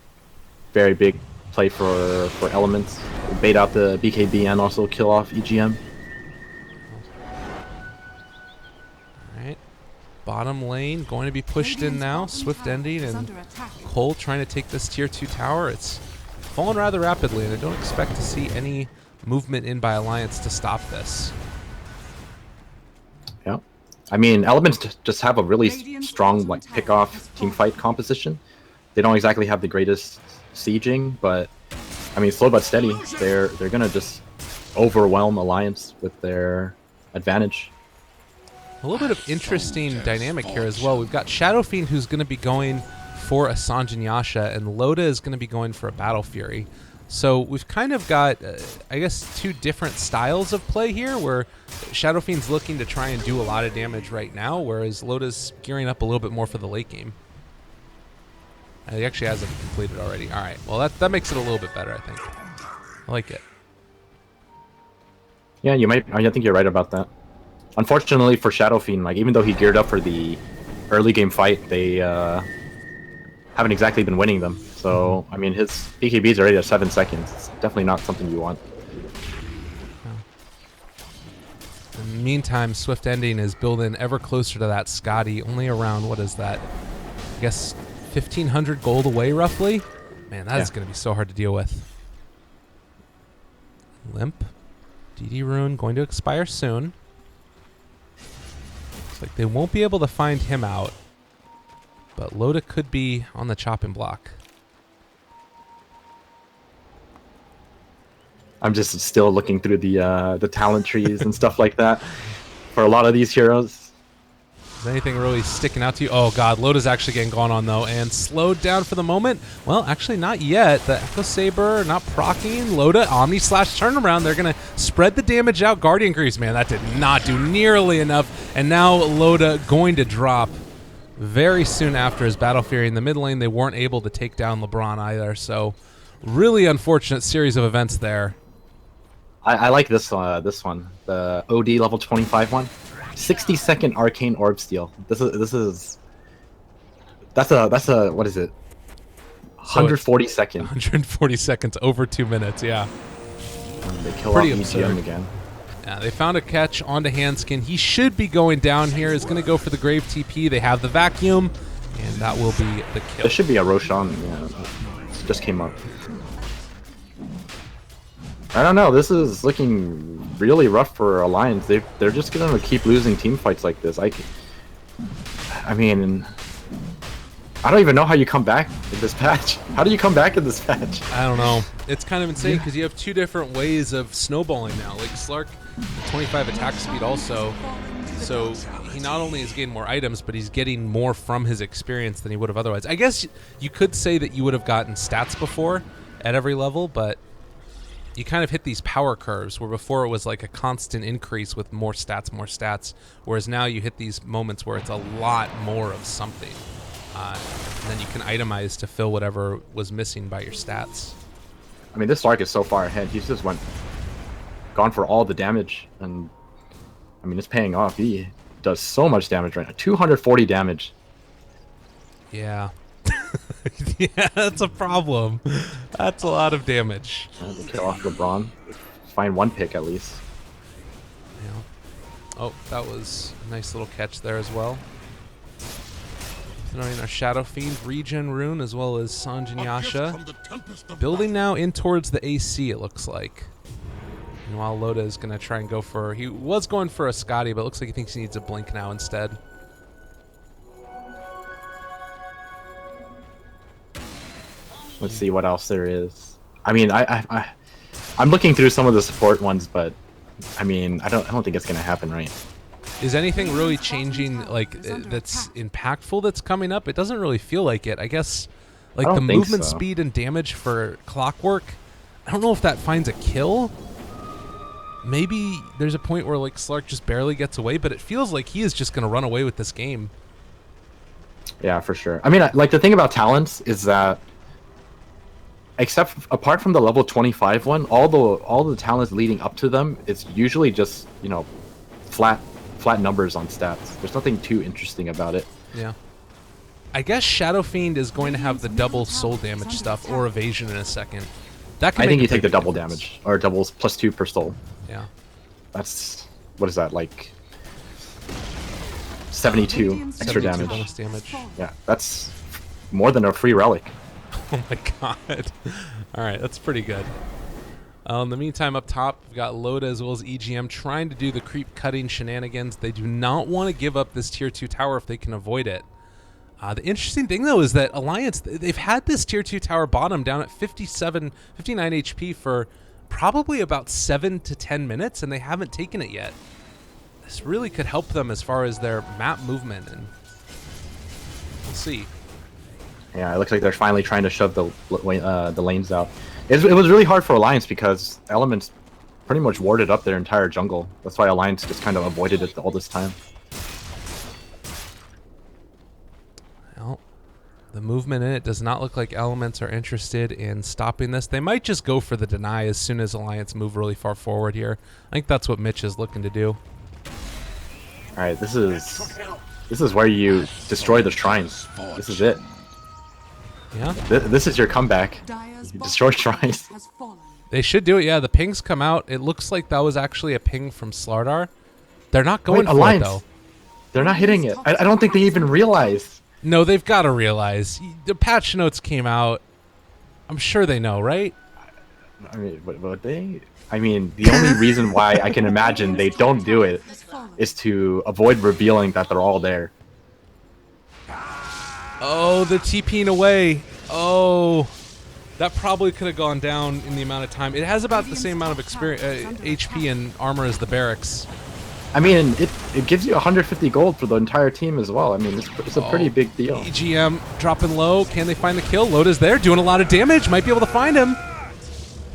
very big play for Elements. Bait out the BKB and also kill off EGM.
Bottom lane going to be pushed in now. Swift Ending and Cole trying to take this tier 2 tower. It's fallen rather rapidly, and I don't expect to see any movement in by Alliance to stop this.
Yeah. I mean, Elements just have a really strong like pick-off teamfight composition. They don't exactly have the greatest sieging, but I mean, slow but steady. They're gonna just overwhelm Alliance with their advantage.
A little bit of interesting dynamic here as well. We've got Shadow Fiend who's going to be going for a Sanjin Yasha, and Loda is going to be going for a Battle Fury. So we've kind of got, I guess, 2 different styles of play here, where Shadow Fiend's looking to try and do a lot of damage right now, whereas Loda's gearing up a little bit more for the late game. He actually has it completed already. All right, well, that makes it a little bit better, I think. I like it.
Yeah, you might. I think you're right about that. Unfortunately for Shadow Fiend, like, even though he geared up for the early game fight, they haven't exactly been winning them. So, I mean, his BKB is already at 7 seconds. It's definitely not something you want.
In the meantime, Swift Ending is building ever closer to that Scotty, only around, what is that? I guess 1,500 gold away, roughly? Man, that is going to be so hard to deal with. Limp. DD Rune going to expire soon. Looks like they won't be able to find him out, but Loda could be on the chopping block.
I'm just still looking through the talent trees and stuff like that for a lot of these heroes.
Is anything really sticking out to you? Oh God, Loda's actually getting gone on though, and slowed down for the moment. Well, actually not yet. The Echo Saber not proccing. Loda Omni slash turnaround. They're gonna spread the damage out. Guardian Greaves, man, that did not do nearly enough. And now Loda going to drop very soon after his Battle Fury in the mid lane. They weren't able to take down LeBron either. So really unfortunate series of events there.
I like this one, the OD level 25 one. 60-second arcane orb steal. That's a what is it? 140 seconds.
140 seconds over 2 minutes. Yeah.
And they kill off EGM again.
Yeah, they found a catch onto Handskin. He should be going down here. Is going to go for the Grave TP. They have the vacuum, and that will be the kill.
There should be a Roshan. Yeah, it just came up. I don't know. This is looking really rough for Alliance. They're just gonna keep losing team fights like this. I mean, I don't even know how you come back in this patch. How do you come back in this patch?
I don't know. It's kind of insane because you have two different ways of snowballing now. Like Slark, 25 attack speed also. So he not only is getting more items, but he's getting more from his experience than he would have otherwise. I guess you could say that you would have gotten stats before at every level, but you kind of hit these power curves where before it was like a constant increase with more stats, whereas now you hit these moments where it's a lot more of something. And then you can itemize to fill whatever was missing by your stats.
I mean, this Slark is so far ahead. He's just gone for all the damage, and I mean, it's paying off. He does so much damage right now. 240 damage.
Yeah. Yeah, that's a problem. That's a lot of damage.
Kill off LeBron. Find one pick at least.
Yeah. Oh, that was a nice little catch there as well. Throwing our Shadow Fiend, Regen Rune, as well as Sanjin Yasha. Building now in towards the AC, it looks like. Meanwhile, Loda is going to try and go for... He was going for a Scotty, but it looks like he thinks he needs a Blink now instead.
Let's see what else there is. I mean, I'm looking through some of the support ones, but I mean, I don't think it's going to happen, right?
Is anything really changing, like, that's impactful that's coming up? It doesn't really feel like it. I guess, like, the movement speed and damage for Clockwork, I don't know if that finds a kill. Maybe there's a point where, like, Slark just barely gets away, but it feels like he is just going to run away with this game.
Yeah, for sure. I mean, like, the thing about talents is that, apart from the level 25 one, all the talents leading up to them, it's usually just, you know, flat numbers on stats. There's nothing too interesting about it.
Yeah. I guess Shadow Fiend is going to have the double soul damage stuff or evasion in a second. That can
I think you
make
take the double
difference.
damage, or doubles +2 per soul.
Yeah.
That's, what is that, like 72 extra
72
damage.
bonus damage.
Yeah, that's more than a free relic.
Oh my god. Alright, that's pretty good. In the meantime, up top, we've got Loda as well as EGM trying to do the creep cutting shenanigans. They do not want to give up this tier 2 tower if they can avoid it. The interesting thing, though, is that Alliance, they've had this tier 2 tower bottom down at 59 HP for probably about 7 to 10 minutes, and they haven't taken it yet. This really could help them as far as their map movement, and we'll see.
Yeah, it looks like they're finally trying to shove the lanes out. It was really hard for Alliance because Elements pretty much warded up their entire jungle. That's why Alliance just kind of avoided it all this time.
Well, the movement in it does not look like Elements are interested in stopping this. They might just go for the deny as soon as Alliance move really far forward here. I think that's what Mitch is looking to do.
All right, this is where you destroy the shrines. This is it.
Yeah.
This is your comeback. You destroy shrines.
They should do it, yeah. The pings come out. It looks like that was actually a ping from Slardar. They're not going for
Alliance.
it, though.
They're not hitting it. I don't think they even realize.
No, they've got to realize. The patch notes came out. I'm sure they know, right?
I mean, would they? I mean, the only reason why I can imagine they don't do it is to avoid revealing that they're all there.
Oh, they're TPing away. Oh, that probably could have gone down in the amount of time. It has about the same amount of experience, HP and armor as the barracks.
I mean, it gives you 150 gold for the entire team as well. I mean, it's a pretty big deal.
EGM dropping low. Can they find the kill? Loda's there, doing a lot of damage. Might be able to find him.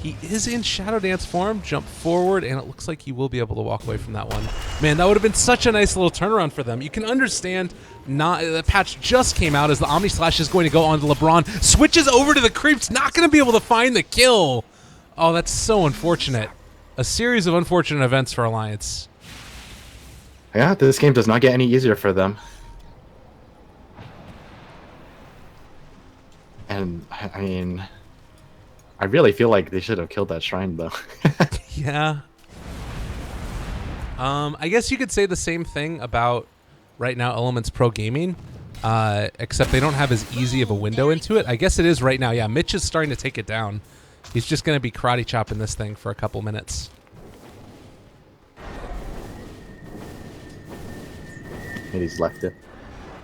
He is in Shadow Dance form. Jump forward, and it looks like he will be able to walk away from that one. Man, that would have been such a nice little turnaround for them. You can understand the patch just came out as the Omni Slash is going to go onto LeBron. Switches over to the creeps. Not going to be able to find the kill. Oh, that's so unfortunate. A series of unfortunate events for Alliance.
Yeah, this game does not get any easier for them. And, I mean, I really feel like they should have killed that shrine, though.
Yeah. I guess you could say the same thing about right now Elements Pro Gaming, except they don't have as easy of a window into it. I guess it is right now. Yeah, Mitch is starting to take it down. He's just going to be karate chopping this thing for a couple minutes.
Maybe he's left it.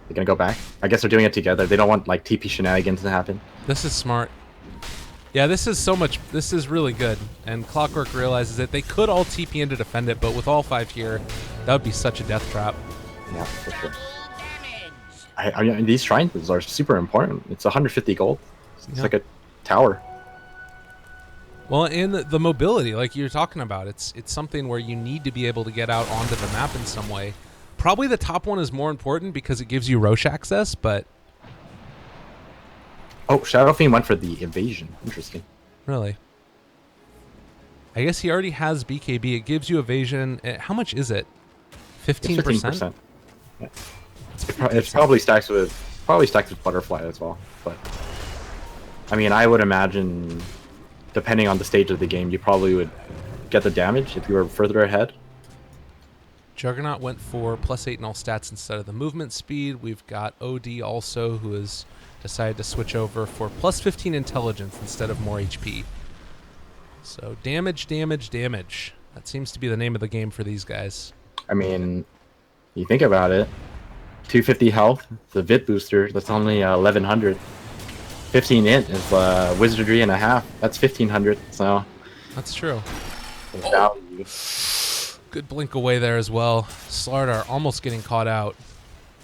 They're gonna go back. I guess they're doing it together. They don't want like TP shenanigans to happen.
This is smart. Yeah, this is so much. This is really good. And Clockwork realizes that they could all TP in to defend it, but with all 5 here, that would be such a death trap.
Yeah, for sure. I mean, these shrines are super important. It's 150 gold. It's like a tower.
Well, and the mobility, like you're talking about, it's something where you need to be able to get out onto the map in some way. Probably the top one is more important because it gives you Roche access, but...
Oh, Shadow Fiend went for the evasion. Interesting.
Really? I guess he already has BKB. It gives you evasion. How much is it? 15%?
15%. Yeah. It's probably stacked with butterfly as well. But I mean, I would imagine, depending on the stage of the game, you probably would get the damage if you were further ahead.
Juggernaut went for +8 in all stats instead of the movement speed. We've got OD also, who has decided to switch over for +15 intelligence instead of more HP. So damage, damage, damage. That seems to be the name of the game for these guys.
I mean, you think about it, 250 health, the Vit booster, that's only 1100. 15 int is wizardry and a half. That's 1500. So
that's true.
Value.
Good blink away there as well. Slardar almost getting caught out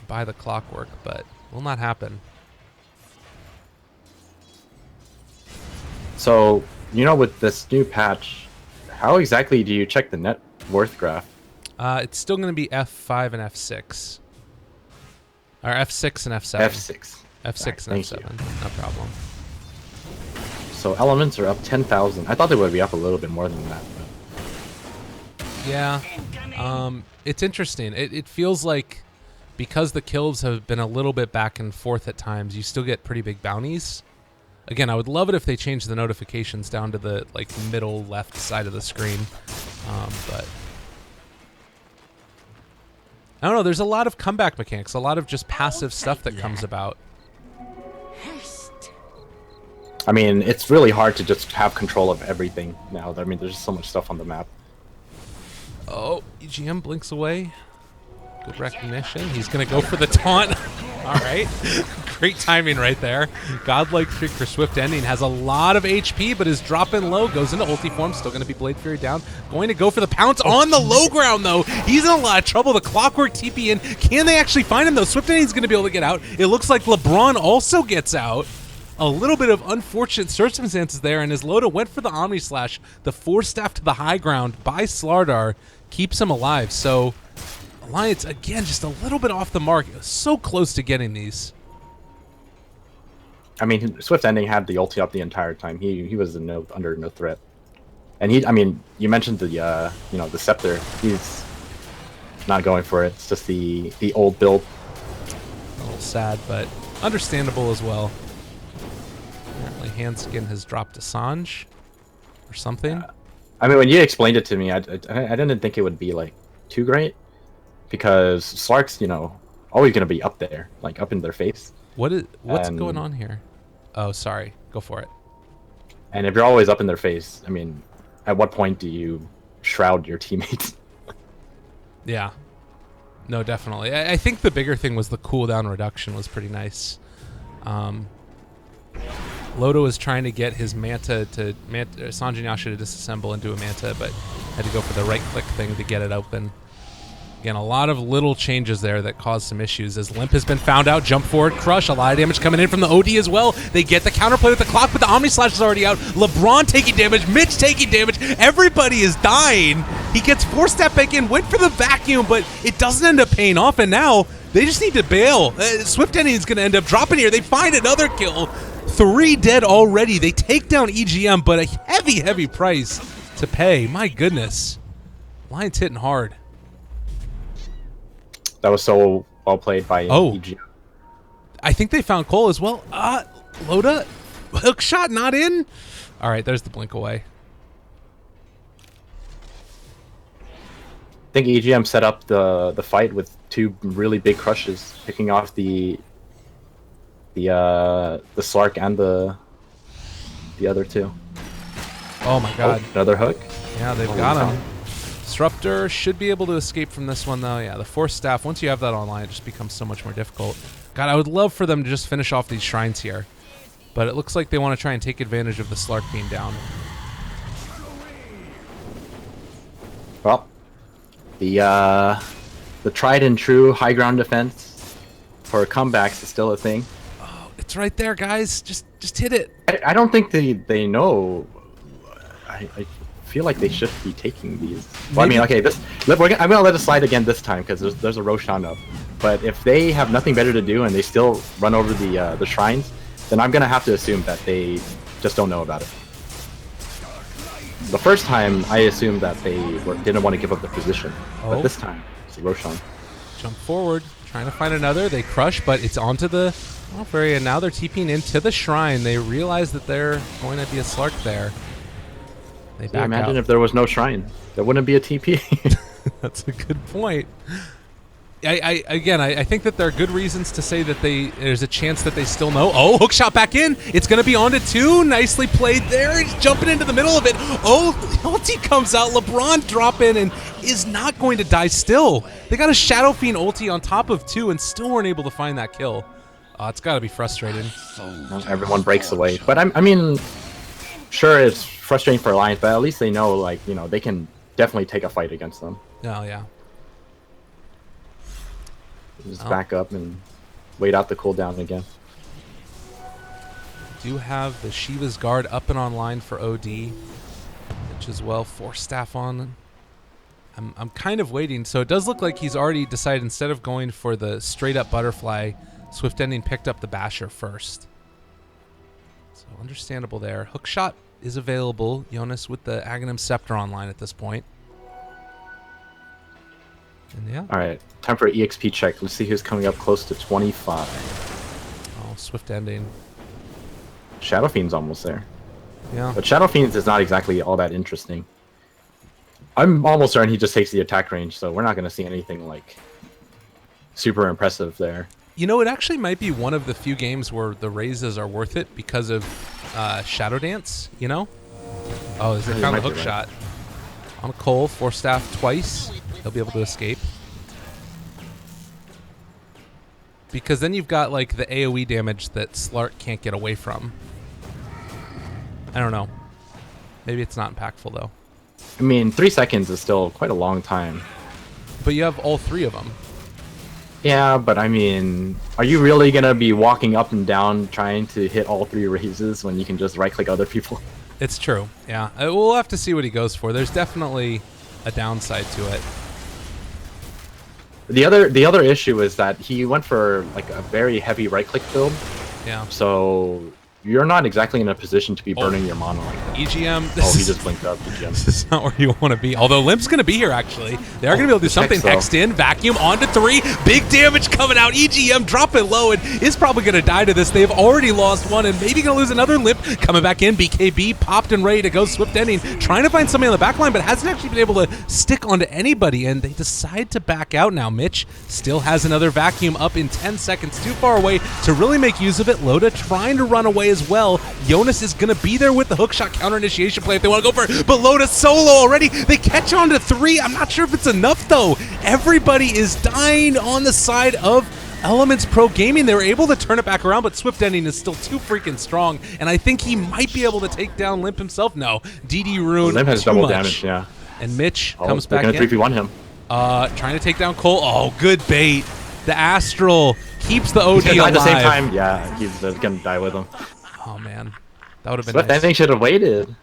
by the Clockwork, but will not happen.
So, you know, with this new patch, how exactly do you check the net worth graph?
It's still going to be F5 and F6. Or F6 and F7.
F6.
F6 and F7. No problem.
So elements are up 10,000. I thought they would be up a little bit more than that. But...
Yeah. It's interesting. It feels like because the kills have been a little bit back and forth at times, you still get pretty big bounties. Again, I would love it if they changed the notifications down to the middle left side of the screen. But I don't know. There's a lot of comeback mechanics, a lot of just passive stuff that comes about.
I mean, it's really hard to just have control of everything now. I mean, there's just so much stuff on the map.
Oh, EGM blinks away. Good recognition. He's going to go for the taunt. All right. Great timing right there. Godlike Trick for Swift Ending. Has a lot of HP, but is dropping low. Goes into ulti form. Still going to be Blade Fury down. Going to go for the pounce on the low ground, though. He's in a lot of trouble. The Clockwork TP in. Can they actually find him, though? Swift Ending's going to be able to get out. It looks like LeBron also gets out. A little bit of unfortunate circumstances there, and as Loda went for the Omni Slash, the force staff to the high ground by Slardar keeps him alive. So Alliance, again, just a little bit off the mark. So close to getting these.
I mean, Swift Ending had the ulti up the entire time. He was under no threat. And I mean, you mentioned the the Scepter. He's not going for it. It's just the old build.
A little sad, but understandable as well. Apparently Handskin has dropped Assange or something.
I mean, when you explained it to me, I didn't think it would be like too great, because Slark's always gonna be up there, like up in their face.
What's going on here? Oh, sorry. Go for it.
And if you're always up in their face, I mean, at what point do you shroud your teammates?
Yeah. No, definitely. I think the bigger thing was the cooldown reduction was pretty nice. Loda was trying to get his Manta Sanjin Yasha to disassemble and do a Manta, but had to go for the right-click thing to get it open. Again, a lot of little changes there that caused some issues. As Limp has been found out, jump forward, crush, a lot of damage coming in from the OD as well. They get the counterplay with the clock, but the Omni Slash is already out. LeBron taking damage, Mitch taking damage. Everybody is dying. He gets four-step back in, went for the vacuum, but it doesn't end up paying off, and now they just need to bail. Swift Ending is going to end up dropping here. They find another kill. 3 dead already. They take down EGM, but a heavy, heavy price to pay. My goodness. Lions hitting hard.
That was so well played by EGM.
I think they found Cole as well. Loda, hook shot not in. All right, there's the blink away.
I think EGM set up the fight with 2 really big crushes, picking off the Slark and the other 2.
Oh my god.
Oh, another hook.
Yeah, they've got him. Disruptor should be able to escape from this one, though. Yeah, the Force Staff, once you have that online, it just becomes so much more difficult. God, I would love for them to just finish off these shrines here. But it looks like they want to try and take advantage of the Slark being down.
Well, the tried and true high ground defense for comebacks is still a thing.
Oh, it's right there, guys. Just hit it.
I don't think they know. I feel like they should be taking these. Well, I mean, okay, I'm gonna let it slide again this time because there's a Roshan up. But if they have nothing better to do and they still run over the shrines, then I'm gonna have to assume that they just don't know about it. The first time, I assumed that they didn't want to give up the position, but this time it's a Roshan.
Jump forward, trying to find another. They crush, but it's onto the off area. Now they're TPing into the shrine. They realize that they're going to be a Slark there. They back
imagine
out.
if there was no shrine, there wouldn't be a TP.
That's a good point. I think that there are good reasons to say that there's a chance that they still know. Oh, hook shot back in. It's going to be onto 2. Nicely played there. He's jumping into the middle of it. Oh, ulti comes out. LeBron drop in and is not going to die still. They got a Shadow Fiend ulti on top of 2 and still weren't able to find that kill. It's got to be frustrating.
Everyone breaks away. But I mean, sure, it's frustrating for Alliance, but at least they know, like, you know, they can definitely take a fight against them.
Oh, yeah.
Just back up and wait out the cooldown again.
Do have the Shiva's Guard up and online for OD, which as well. Force Staff on. I'm kind of waiting. So it does look like he's already decided instead of going for the straight up butterfly, Swift Ending picked up the Basher first. So understandable there. Hookshot is available. Jonas with the Aghanim Scepter online at this point. And yeah.
All right, time for an EXP check. Let's see who's coming up close to 25.
Oh, Swift Ending.
Shadow Fiend's almost there.
Yeah.
But Shadow Fiend is not exactly all that interesting. I'm almost certain he just takes the attack range, so we're not going to see anything like super impressive there.
You know, it actually might be one of the few games where the raises are worth it because of Shadow Dance, you know? Oh, is it found a hook shot? On a Cole, Force Staff twice. He'll be able to escape. Because then you've got like the AoE damage that Slark can't get away from. I don't know. Maybe it's not impactful though.
I mean, 3 seconds is still quite a long time.
But you have all 3 of them.
Yeah, but I mean, are you really going to be walking up and down trying to hit all 3 raises when you can just right-click other people?
It's true, yeah. We'll have to see what he goes for. There's definitely a downside to it.
The other issue is that he went for like a very heavy right-click build.
Yeah.
So you're not exactly in a position to be burning your mana like that.
EGM.
Oh, he just blinked up. EGM.
This is not where you want to be. Although Limp's going to be here, actually. They are going to be able to do something. Hexed in, vacuum, onto 3. Big damage coming out. EGM dropping low and is probably going to die to this. They've already lost 1 and maybe going to lose another. Limp coming back in. BKB popped and ready to go. Swift Ending trying to find somebody on the back line, but hasn't actually been able to stick onto anybody. And they decide to back out now. Mitch still has another vacuum up in 10 seconds. Too far away to really make use of it. Loda trying to run away as well. Jonas is going to be there with the hookshot counter initiation play if they want to go for it. But Loda solo already. They catch on to 3. I'm not sure if it's enough, though. Everybody is dying on the side of Elements Pro Gaming. They were able to turn it back around, but Swift Ending is still too freaking strong. And I think he might be able to take down Limp himself. No. DD Rune.
Limp has double damage, yeah.
And Mitch comes back
in. They're going to 3v1 him.
Trying to take down Cole. Oh, good bait. The Astral keeps the OD alive.
At the same time, yeah, he's going to die with him.
Oh, man. That would have been
Swift
nice.
Ending should have waited.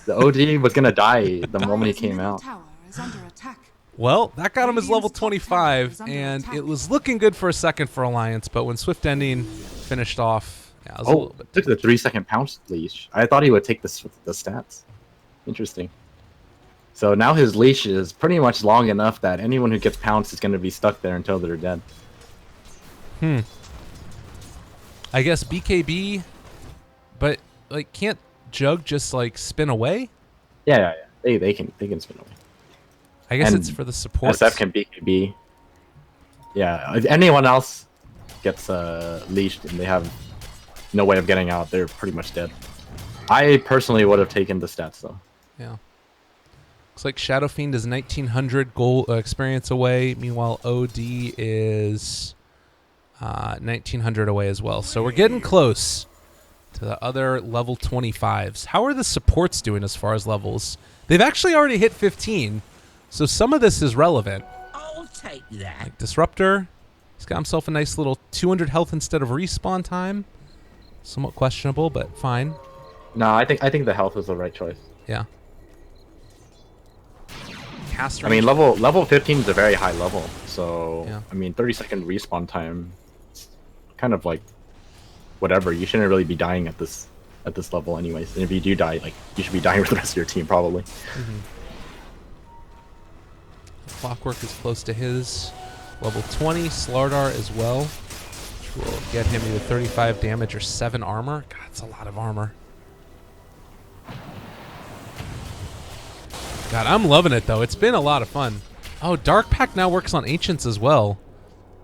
The OD was going to die the moment he came out.
Tower is under attack.
Well, that got him his level 25, and it was looking good for a second for Alliance, but when Swift Ending finished off, yeah, it was a little bit.
Took the 3-second pounce leash. I thought he would take the stats. Interesting. So now his leash is pretty much long enough that anyone who gets pounced is going to be stuck there until they're dead.
I guess BKB, but like, can't Jug just like spin away?
Yeah. They can spin away.
I guess
And
it's for the support.
SF can BKB. Yeah, if anyone else gets leashed and they have no way of getting out, they're pretty much dead. I personally would have taken the stats though.
Yeah. Looks like Shadow Fiend is 1900 gold experience away. Meanwhile, OD is 1900 away as well. So we're getting close to the other level 25s. How are the supports doing as far as levels? They've actually already hit 15, so some of this is relevant.
I'll take that.
Like Disruptor, he's got himself a nice little 200 health instead of respawn time. Somewhat questionable, but fine.
No, I think the health was the right choice.
Yeah. Cast
I mean,
range.
level 15 is a very high level, so
Yeah.
I mean, 30-second respawn time, it's kind of like whatever. You shouldn't really be dying at this level, anyways. And if you do die, like you should be dying with the rest of your team, probably.
Clockwork is close to his level 20. Slardar as well, which will get him either 35 damage or 7 armor. God, that's a lot of armor. God, I'm loving it though. It's been a lot of fun. Oh, Dark Pact now works on Ancients as well.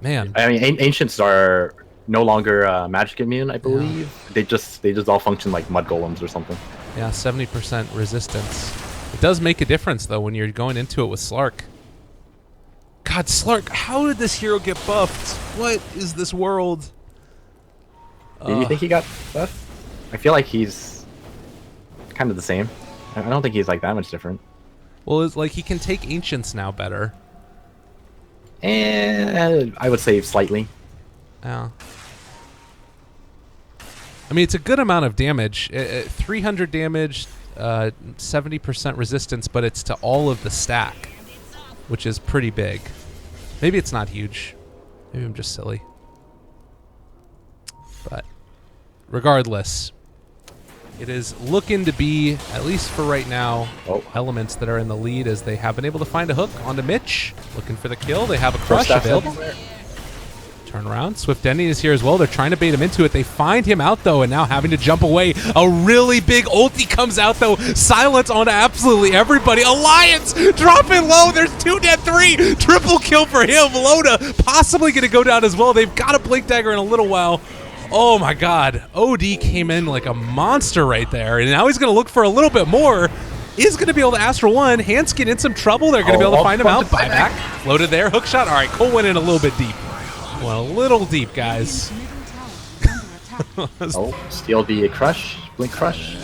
Man.
I mean, ancients are no longer magic immune, I believe. They just all function like mud golems or something.
Yeah, 70% resistance. It does make a difference though when you're going into it with Slark. God, Slark, how did this hero get buffed? What is this world?
Do you think he got buffed? I feel like he's kind of the same. I don't think he's like that much different.
Well, it's like he can take Ancients now better.
And I would say slightly.
Yeah. I mean, it's a good amount of damage. 300 damage, 70% resistance, but it's to all of the stack, which is pretty big. Maybe it's not huge. Maybe I'm just silly. But regardless, it is looking to be, at least for right now, Elements that are in the lead as they have been able to find a hook onto Mitch. Looking for the kill. They have a crush available. Turn around. Swift Ending is here as well. They're trying to bait him into it. They find him out, though, and now having to jump away. A really big ulti comes out, though. Silence on absolutely everybody. Alliance dropping low. There's 2 dead, 3. Triple kill for him. Loda possibly going to go down as well. They've got a Blink Dagger in a little while. Oh, my God. OD came in like a monster right there, and now he's going to look for a little bit more. Is going to be able to Astral 1. Hanskin in some trouble. They're going to be able to find him out. Buyback. Loaded there. Hook shot. All right, Cole went in a little bit deep. Well, a little deep, guys.
Steal the crush, blink crush.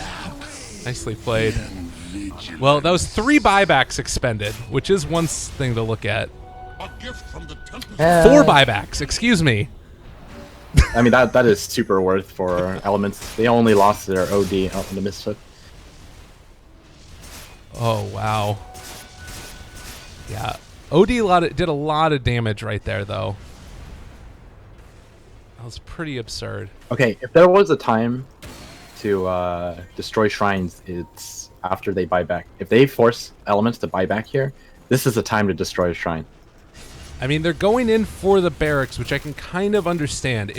Nicely played. Well, that was 3 buybacks expended, which is one thing to look at. 4 buybacks, excuse me.
I mean, that is super worth for Elements. They only lost their OD out in the Misfit.
Oh, wow. Yeah. OD did a lot of damage right there, though. That was pretty absurd.
Okay, if there was a time to destroy shrines, it's after they buy back. If they force Elements to buy back here, this is the time to destroy a shrine.
I mean, they're going in for the barracks, which I can kind of understand.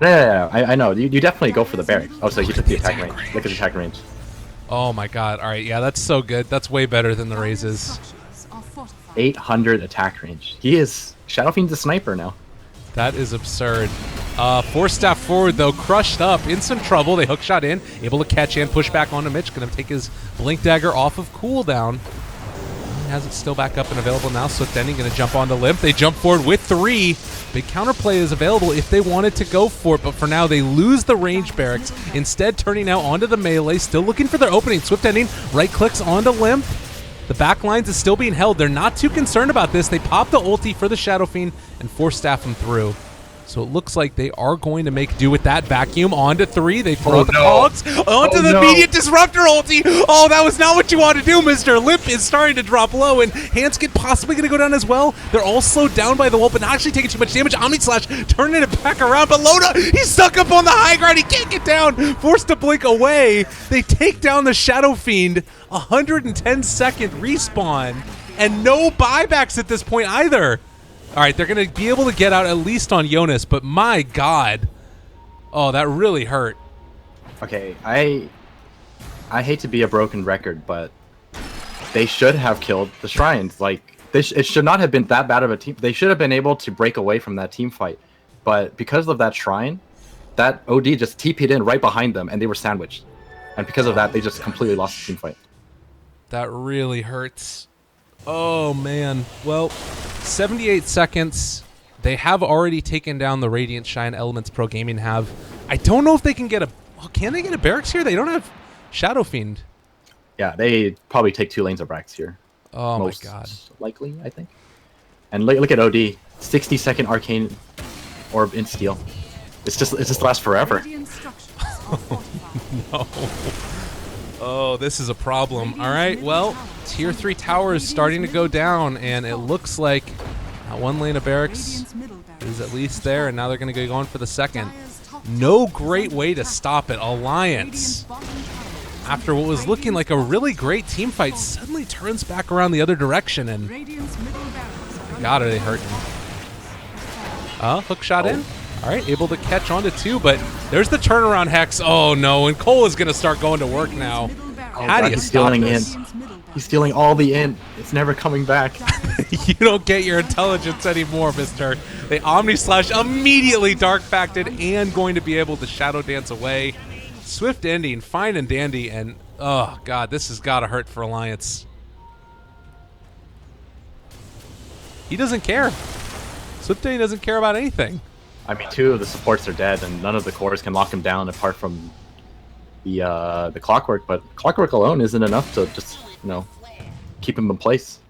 Yeah, I know. You definitely go for the barracks. Oh, so he took the attack range. Look at the attack range.
Oh my God. All right, yeah, that's so good. That's way better than the raises.
Structures are fortified.
800 attack range. He is... Shadow Fiend's a sniper now.
That is absurd. 4 staff forward, though, crushed up, in some trouble. They hook shot in, able to catch and push back onto Mitch. Going to take his Blink Dagger off of cooldown. He has it still back up and available now. Swift Ending going to jump onto Limp. They jump forward with 3. Big counterplay is available if they wanted to go for it, but for now they lose the range barracks. Instead, turning now onto the melee, still looking for their opening. Swift Ending right clicks onto Limp. The back lines is still being held. They're not too concerned about this. They pop the ulti for the Shadow Fiend and 4 staff him through. So it looks like they are going to make do with that vacuum. Onto 3. They throw out the cogs onto the immediate disruptor ulti. Oh, that was not what you wanted to do, Mr. Limp is starting to drop low, and Hanskin possibly going to go down as well. They're all slowed down by the wall, but not actually taking too much damage. Omni Slash turning it back around, but Loda, he's stuck up on the high ground. He can't get down. Forced to blink away. They take down the Shadow Fiend. 110-second respawn, and no buybacks at this point either. All right, they're going to be able to get out at least on Jonas, but my God. Oh, that really hurt.
Okay, I hate to be a broken record, but they should have killed the shrines. Like, it should not have been that bad of a team. They should have been able to break away from that team fight. But because of that shrine, that OD just TP'd in right behind them, and they were sandwiched. And because of that, they just completely lost the team fight.
that really hurts. Oh, man. Well, 78 seconds. They have already taken down the Radiant Shine. Elements Pro Gaming have. I don't know if they can get a... Oh, can they get a Barracks here? They don't have Shadow Fiend.
Yeah, they probably take 2 lanes of Brax here.
Oh,
Most
my God.
likely, I think. And look at OD. 60-second Arcane Orb in Steel. It just lasts forever.
Radiant structures are fortified.
No. Oh, this is a problem. All right, well, Tier 3 tower is starting to go down, and it looks like one lane of Barracks
Radiant's middle barracks
is at least there, and now they're going to go going for the second.
Dire's top
No
tower
great
is under
way to
attack.
stop it. Alliance,
Radiant's bottom tower is
after what was looking like a really great team fight, suddenly turns back around the other direction, and
Radiant's middle barracks are
God, are
under
they hurting.
attack.
Hook shot in. All right, able to catch onto 2, but there's the turnaround Hex. Oh, no, and Cole is going to start going to work now.
Middle barracks.
How do you
he's
stop
stealing
this?
Radiant's middle barracks.
He's stealing all the in. It's never coming back.
You don't get your intelligence anymore, mister. They Omni Slash immediately Dark Facted and going to be able to Shadow Dance away. Swift ending, fine and dandy, and oh god, this has got to hurt for Alliance. He doesn't care. Swift ending doesn't care about anything.
I mean, 2 of the supports are dead, and none of the cores can lock him down apart from the Clockwork. But Clockwork alone isn't enough to just, keep him in place.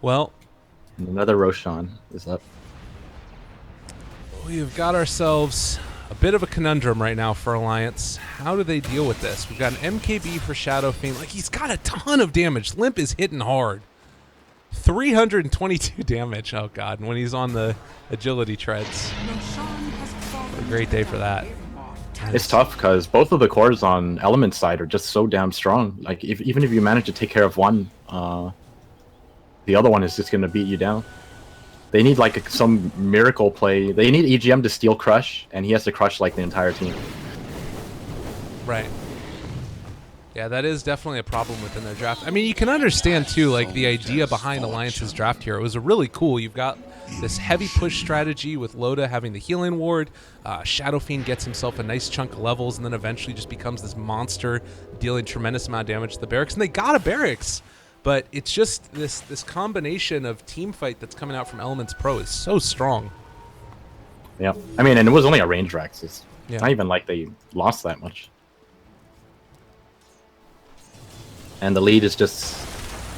Well,
And another Roshan is up.
we've got ourselves a bit of a conundrum right now for Alliance. How do they deal with this? We've got an MKB for Shadow Fiend. Like, he's got a ton of damage. Limp is hitting hard. 322 damage. Oh, God. And when he's on the agility treads.
Roshan has fallen
A great day for that.
It's tough because both of the cores on Element side are just so damn strong. Like, even if you manage to take care of one, the other one is just going to beat you down. They need like some miracle play. They need EGM to steal Crush, and he has to crush like the entire team.
Right. Yeah, that is definitely a problem within their draft. I mean, you can understand, too, like, the idea behind Alliance's draft here. It was really cool. You've got this heavy push strategy with Loda having the healing ward. Shadow Fiend gets himself a nice chunk of levels and then eventually just becomes this monster dealing tremendous amount of damage to the Barracks. And they got a Barracks. But it's just this combination of team fight that's coming out from Elements Pro is so strong.
Yeah. I mean, and it was only a range Rex. It's
Yeah.
not even like they lost that much. And the lead is just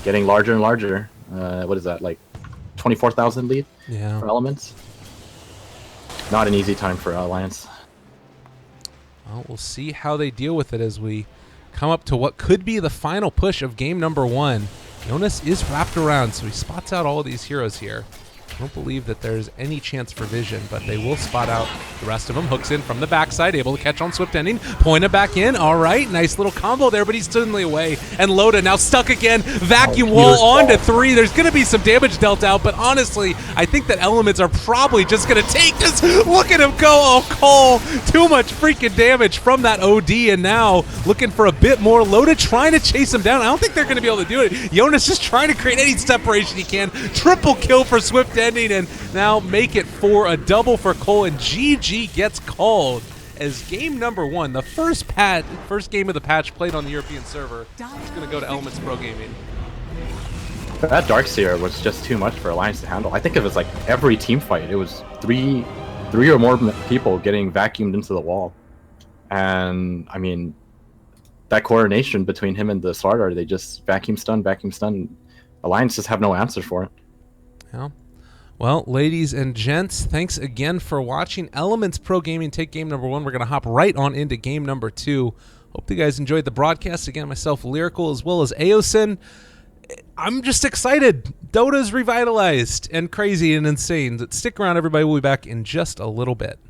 getting larger and larger. What is that, like 24,000 lead
Yeah.
for Elements? Not an easy time for Alliance.
Well, we'll see how they deal with it as we come up to what could be the final push of game number 1. Jonas is wrapped around, so he spots out all of these heroes here. I don't believe that there's any chance for vision, but they will spot out the rest of them. Hooks in from the backside, able to catch on Swift Ending. Point it back in. All right, nice little combo there, but he's suddenly away. And Loda now stuck again. Vacuum wall on to 3. There's going to be some damage dealt out, but honestly, I think that Elements are probably just going to take this. Look at him go. Oh, Cole. Too much freaking damage from that OD, and now looking for a bit more. Loda trying to chase him down. I don't think they're going to be able to do it. Jonas just trying to create any separation he can. Triple kill for Swift Ending, and now make it for a double for Cole, and GG gets called as game number 1, the first game of the patch played on the European server. It's going to go to Elements Pro Gaming.
That Darkseer was just too much for Alliance to handle. I think it was like every team fight. It was three or more people getting vacuumed into the wall. And, I mean, that coordination between him and the Slardar, they just vacuum stun. Alliance just have no answer for it.
Yeah. Well, ladies and gents, thanks again for watching Elements Pro Gaming take game number 1. We're going to hop right on into game number 2. Hope you guys enjoyed the broadcast. Again, myself, Lyrical, as well as Aosin. I'm just excited. Dota's revitalized and crazy and insane. Stick around, everybody. We'll be back in just a little bit.